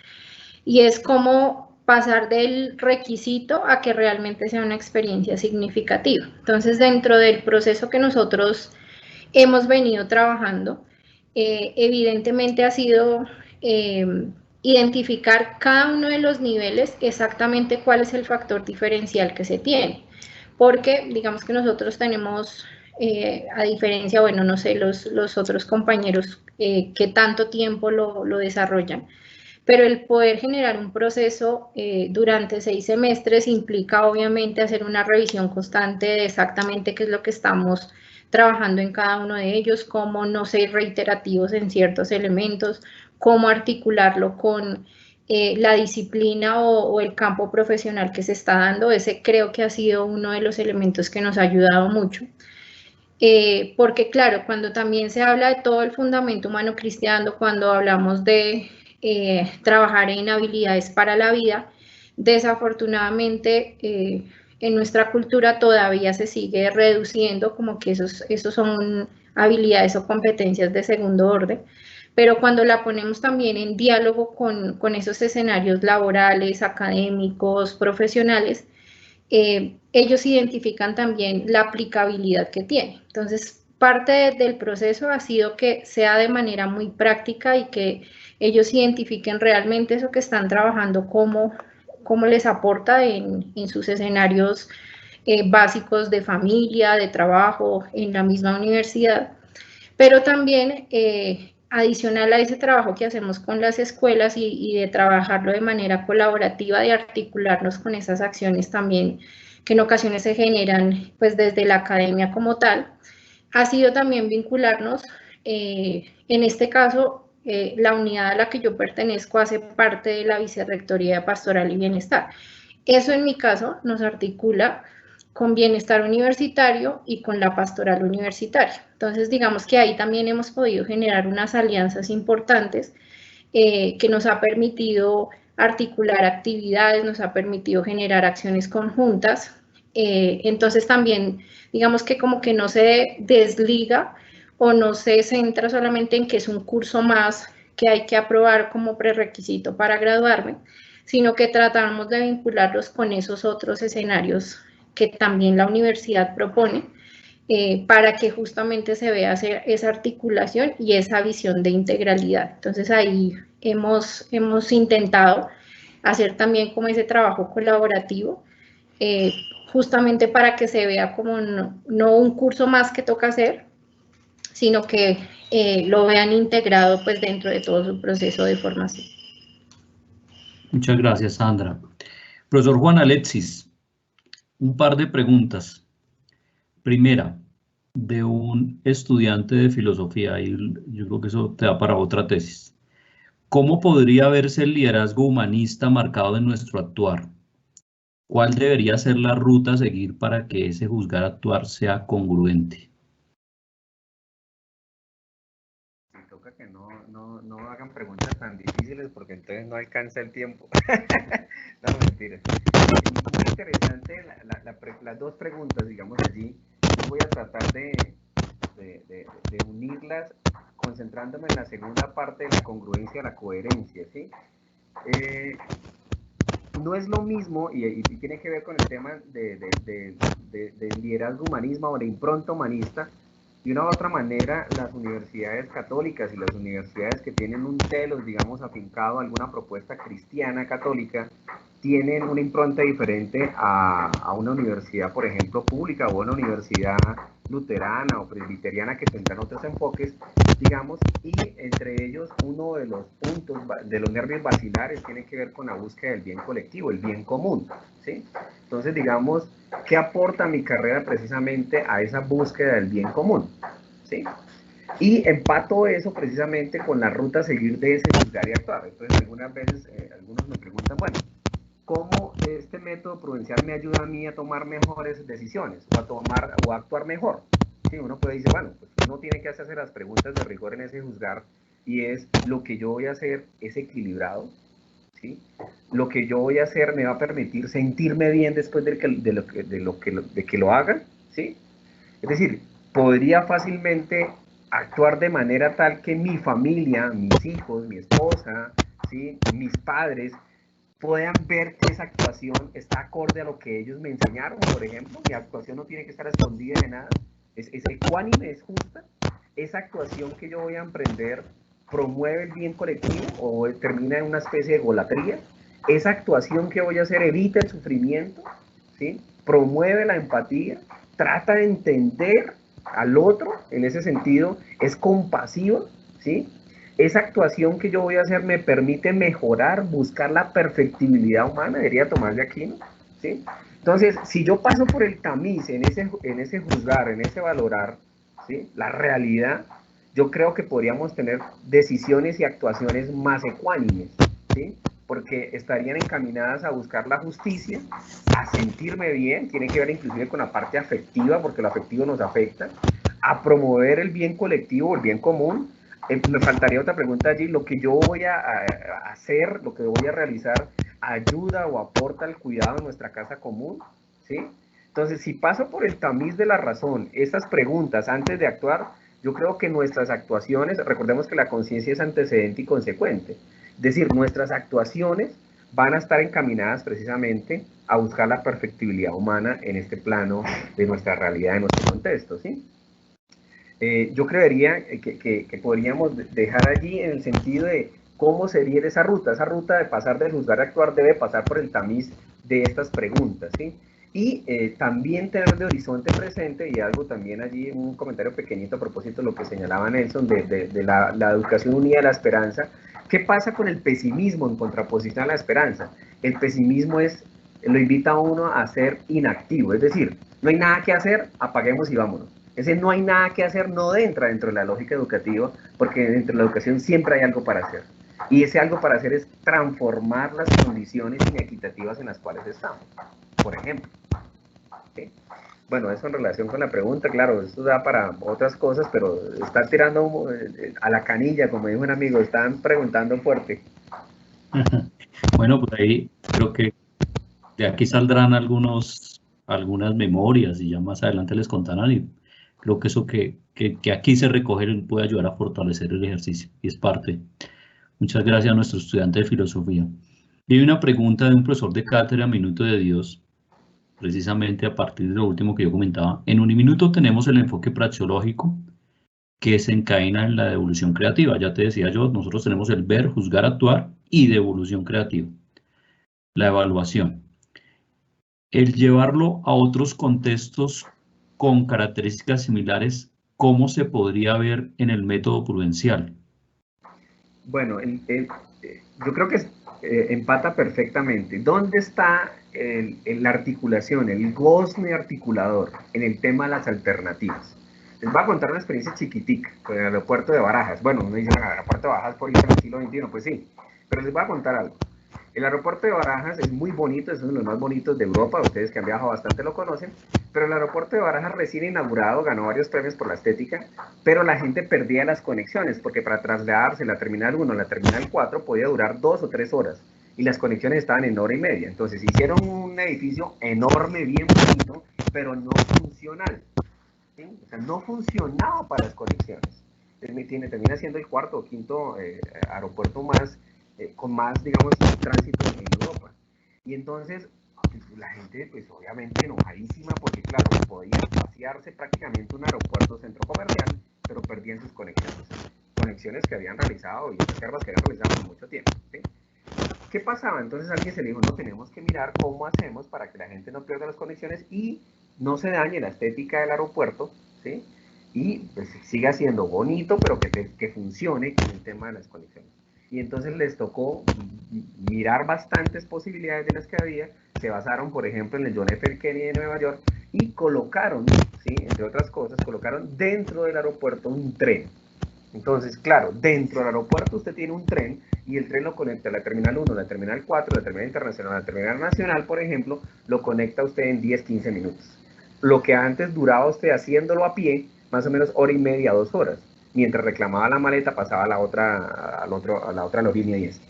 y es cómo pasar del requisito a que realmente sea una experiencia significativa. Entonces, dentro del proceso que nosotros hemos venido trabajando, evidentemente ha sido identificar cada uno de los niveles exactamente cuál es el factor diferencial que se tiene, porque digamos que nosotros tenemos, a diferencia, bueno, no sé, los otros compañeros que tanto tiempo lo desarrollan, pero el poder generar un proceso durante 6 semestres implica obviamente hacer una revisión constante de exactamente qué es lo que estamos trabajando en cada uno de ellos, cómo no ser reiterativos en ciertos elementos, cómo articularlo con la disciplina o el campo profesional que se está dando. Ese creo que ha sido uno de los elementos que nos ha ayudado mucho. Porque claro, cuando también se habla de todo el fundamento humano cristiano, cuando hablamos de trabajar en habilidades para la vida, desafortunadamente en nuestra cultura todavía se sigue reduciendo como que esos son habilidades o competencias de segundo orden, pero cuando la ponemos también en diálogo con esos escenarios laborales, académicos, profesionales, ellos identifican también la aplicabilidad que tiene. Entonces, parte del proceso ha sido que sea de manera muy práctica y que ellos identifiquen realmente eso que están trabajando, cómo les aporta en sus escenarios básicos de familia, de trabajo, en la misma universidad, pero también adicional a ese trabajo que hacemos con las escuelas y de trabajarlo de manera colaborativa, de articularnos con esas acciones también que en ocasiones se generan pues desde la academia como tal, ha sido también vincularnos, en este caso, la unidad a la que yo pertenezco hace parte de la Vicerrectoría de Pastoral y Bienestar. Eso en mi caso nos articula con bienestar universitario y con la pastoral universitaria. Entonces, digamos que ahí también hemos podido generar unas alianzas importantes que nos ha permitido articular actividades, nos ha permitido generar acciones conjuntas. Entonces también, digamos que como que no se desliga o no se centra solamente en que es un curso más que hay que aprobar como prerequisito para graduarme, sino que tratamos de vincularlos con esos otros escenarios que también la universidad propone, para que justamente se vea esa articulación y esa visión de integralidad. Entonces ahí hemos intentado hacer también como ese trabajo colaborativo, justamente para que se vea como no un curso más que toca hacer, sino que lo vean integrado pues dentro de todo su proceso de formación. Muchas gracias, Sandra. Profesor Juan Alexis, un par de preguntas. Primera, de un estudiante de filosofía, y yo creo que eso te da para otra tesis. ¿Cómo podría verse el liderazgo humanista marcado en nuestro actuar? ¿Cuál debería ser la ruta a seguir para que ese juzgar actuar sea congruente? Me toca que no hagan preguntas tan difíciles porque entonces no alcanza el tiempo. No, mentira. Muy interesante las dos preguntas, digamos allí. Voy a tratar de unirlas concentrándome en la segunda parte de la congruencia, la coherencia, ¿sí? No es lo mismo, y tiene que ver con el tema de liderazgo humanismo o de impronta humanista. De una u otra manera, las universidades católicas y las universidades que tienen un telos, digamos, afincado a alguna propuesta cristiana católica, tienen una impronta diferente a una universidad, por ejemplo, pública o una universidad luterana o presbiteriana que tendrán otros enfoques, digamos, y entre ellos uno de los puntos, de los nervios basilares, tiene que ver con la búsqueda del bien colectivo, el bien común, ¿sí? Entonces, digamos, ¿qué aporta mi carrera precisamente a esa búsqueda del bien común? ¿Sí? Y empato eso precisamente con la ruta a seguir de ese juzgar y actuar. Entonces, algunas veces, algunos me preguntan, bueno, cómo este método prudencial me ayuda a mí a tomar mejores decisiones o a actuar mejor. Sí, uno puede decir, bueno, pues uno tiene que hacerse las preguntas de rigor en ese juzgar, y es, ¿lo que yo voy a hacer es equilibrado? ¿Sí? Lo que yo voy a hacer me va a permitir sentirme bien después de que lo haga, ¿sí? Es decir, podría fácilmente actuar de manera tal que mi familia, mis hijos, mi esposa, ¿sí? Mis padres, puedan ver que esa actuación está acorde a lo que ellos me enseñaron, por ejemplo. Mi actuación no tiene que estar escondida de nada, es ecuánime, es justa. Esa actuación que yo voy a emprender promueve el bien colectivo o termina en una especie de golatría. Esa actuación que voy a hacer evita el sufrimiento, ¿sí? Promueve la empatía, trata de entender al otro, en ese sentido, es compasiva, ¿sí? Esa actuación que yo voy a hacer me permite mejorar, buscar la perfectibilidad humana, diría Tomás de Aquino, ¿sí? Entonces, si yo paso por el tamiz, en ese juzgar, en ese valorar, ¿sí? La realidad, yo creo que podríamos tener decisiones y actuaciones más ecuánimes, ¿sí? Porque estarían encaminadas a buscar la justicia, a sentirme bien, tiene que ver inclusive con la parte afectiva, porque lo afectivo nos afecta, a promover el bien colectivo, el bien común. Me faltaría otra pregunta allí, lo que yo voy a hacer, lo que voy a realizar, ayuda o aporta al cuidado de nuestra casa común, ¿sí? Entonces, si paso por el tamiz de la razón, estas preguntas antes de actuar, yo creo que nuestras actuaciones, recordemos que la conciencia es antecedente y consecuente, es decir, nuestras actuaciones van a estar encaminadas precisamente a buscar la perfectibilidad humana en este plano de nuestra realidad, de nuestro contexto, ¿sí? Yo creería que podríamos dejar allí en el sentido de cómo sería esa ruta de pasar del juzgar a actuar debe pasar por el tamiz de estas preguntas, ¿sí? Y también tener de horizonte presente, y algo también allí, un comentario pequeñito a propósito de lo que señalaba Nelson, de la educación unida a la esperanza. ¿Qué pasa con el pesimismo en contraposición a la esperanza? El pesimismo lo invita a uno a ser inactivo, es decir, no hay nada que hacer, apaguemos y vámonos. Ese no hay nada que hacer no entra dentro de la lógica educativa, porque dentro de la educación siempre hay algo para hacer. Y ese algo para hacer es transformar las condiciones inequitativas en las cuales estamos, por ejemplo. ¿Sí? Bueno, eso en relación con la pregunta, claro, esto da para otras cosas, pero están tirando a la canilla, como dijo un amigo, están preguntando fuerte. Bueno, por ahí creo que de aquí saldrán algunas memorias y ya más adelante les contarán, y creo que eso que aquí se recoge puede ayudar a fortalecer el ejercicio y es parte. Muchas gracias a nuestro estudiante de filosofía. Y hay una pregunta de un profesor de cátedra, Minuto de Dios, precisamente a partir de lo último que yo comentaba. En Uniminuto tenemos el enfoque praxeológico que se encadena en la devolución creativa. Ya te decía yo, nosotros tenemos el ver, juzgar, actuar y devolución creativa. La evaluación. El llevarlo a otros contextos con características similares, ¿cómo se podría ver en el método prudencial? Bueno, yo creo que empata perfectamente. ¿Dónde está la articulación, el gozne articulador en el tema de las alternativas? Les voy a contar una experiencia chiquitica con el aeropuerto de Barajas. Bueno, uno dice, el aeropuerto de Barajas por irse en el siglo XXI, pues sí, pero les voy a contar algo. El aeropuerto de Barajas es muy bonito, es uno de los más bonitos de Europa, ustedes que han viajado bastante lo conocen, pero el aeropuerto de Barajas recién inaugurado ganó varios premios por la estética, pero la gente perdía las conexiones, porque para trasladarse la terminal 1 a la terminal 4 podía durar 2 o 3 horas, y las conexiones estaban en hora y media. Entonces hicieron un edificio enorme, bien bonito, pero no funcional, ¿sí? O sea, no funcionaba para las conexiones. Termina siendo el cuarto o quinto aeropuerto más con más, digamos, tránsito en Europa. Y entonces, la gente, pues obviamente enojadísima, porque claro, podía vaciarse prácticamente un aeropuerto centro comercial, pero perdían sus conexiones que habían realizado y reservas que habían realizado por mucho tiempo, ¿sí? ¿Qué pasaba? Entonces alguien se le dijo, no, tenemos que mirar cómo hacemos para que la gente no pierda las conexiones y no se dañe la estética del aeropuerto, ¿sí? Y pues siga siendo bonito, pero que funcione con el tema de las conexiones. Y entonces les tocó mirar bastantes posibilidades de las que había, se basaron, por ejemplo, en el John F. Kennedy de Nueva York y colocaron, ¿sí? Entre otras cosas, colocaron dentro del aeropuerto un tren. Entonces, claro, dentro del aeropuerto usted tiene un tren y el tren lo conecta a la Terminal 1, la Terminal 4, la Terminal Internacional, la Terminal Nacional, por ejemplo, lo conecta usted en 10, 15 minutos. Lo que antes duraba usted haciéndolo a pie, más o menos hora y media, 2 horas. Mientras reclamaba la maleta, pasaba a la otra aerolínea y esto.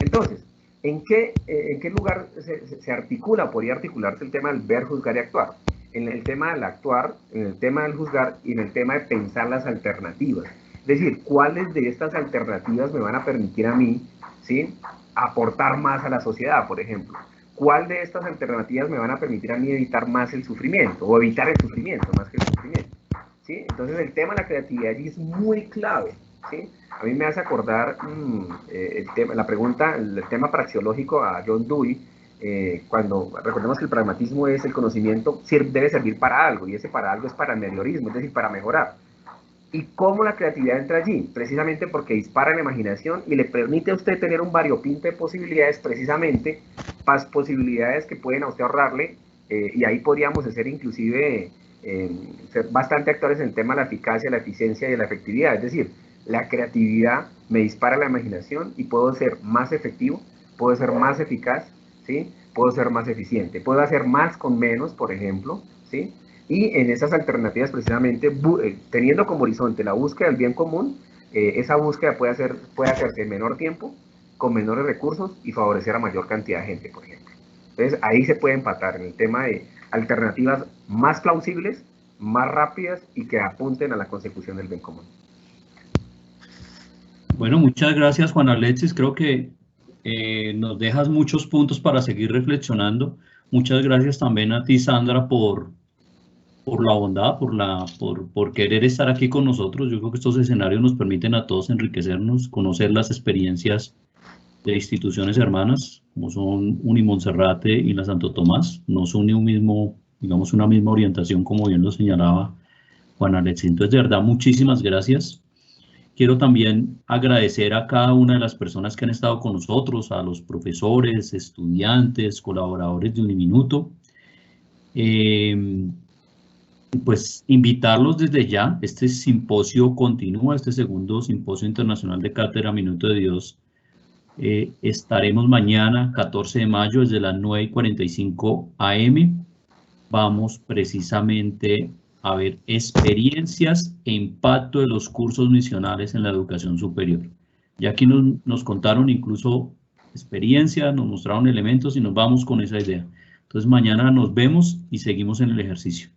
Entonces, ¿en qué lugar se articula, podría articularse el tema del ver, juzgar y actuar? En el tema del actuar, en el tema del juzgar y en el tema de pensar las alternativas. Es decir, ¿cuáles de estas alternativas me van a permitir a mí, ¿sí?, aportar más a la sociedad, por ejemplo? ¿Cuál de estas alternativas me van a permitir a mí evitar más el sufrimiento, o evitar el sufrimiento más que el sufrimiento? ¿Sí? Entonces el tema de la creatividad allí es muy clave, ¿sí? A mí me hace acordar el tema praxeológico a John Dewey, cuando recordemos que el pragmatismo es el conocimiento debe servir para algo, y ese para algo es para el meliorismo, es decir, para mejorar. ¿Y cómo la creatividad entra allí? Precisamente porque dispara la imaginación y le permite a usted tener un variopinto de posibilidades, precisamente posibilidades que pueden a usted ahorrarle, y ahí podríamos hacer inclusive ser bastante actores en el tema de la eficacia, la eficiencia y la efectividad. Es decir, la creatividad me dispara la imaginación y puedo ser más efectivo, puedo ser más eficaz, ¿sí? Puedo ser más eficiente, puedo hacer más con menos, por ejemplo, ¿sí? Y en esas alternativas, precisamente, teniendo como horizonte la búsqueda del bien común, esa búsqueda puede hacerse en menor tiempo, con menores recursos y favorecer a mayor cantidad de gente, por ejemplo. Entonces, ahí se puede empatar en el tema de alternativas más plausibles, más rápidas y que apunten a la consecución del bien común. Bueno, muchas gracias, Juan Alexis. Creo que nos dejas muchos puntos para seguir reflexionando. Muchas gracias también a ti, Sandra, por la bondad, por querer estar aquí con nosotros. Yo creo que estos escenarios nos permiten a todos enriquecernos, conocer las experiencias de instituciones hermanas, como son Unimonserrate y la Santo Tomás. Nos une una misma orientación, como bien lo señalaba Juan Alexis. Entonces, de verdad, muchísimas gracias. Quiero también agradecer a cada una de las personas que han estado con nosotros, a los profesores, estudiantes, colaboradores de Uniminuto. Pues invitarlos desde ya. Este simposio continúa, este segundo simposio internacional de Cátedra Minuto de Dios. Estaremos mañana, 14 de mayo, desde las 9:45 AM. Vamos precisamente a ver experiencias e impacto de los cursos misionales en la educación superior. Y aquí nos contaron incluso experiencias, nos mostraron elementos y nos vamos con esa idea. Entonces mañana nos vemos y seguimos en el ejercicio.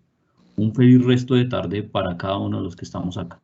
Un feliz resto de tarde para cada uno de los que estamos acá.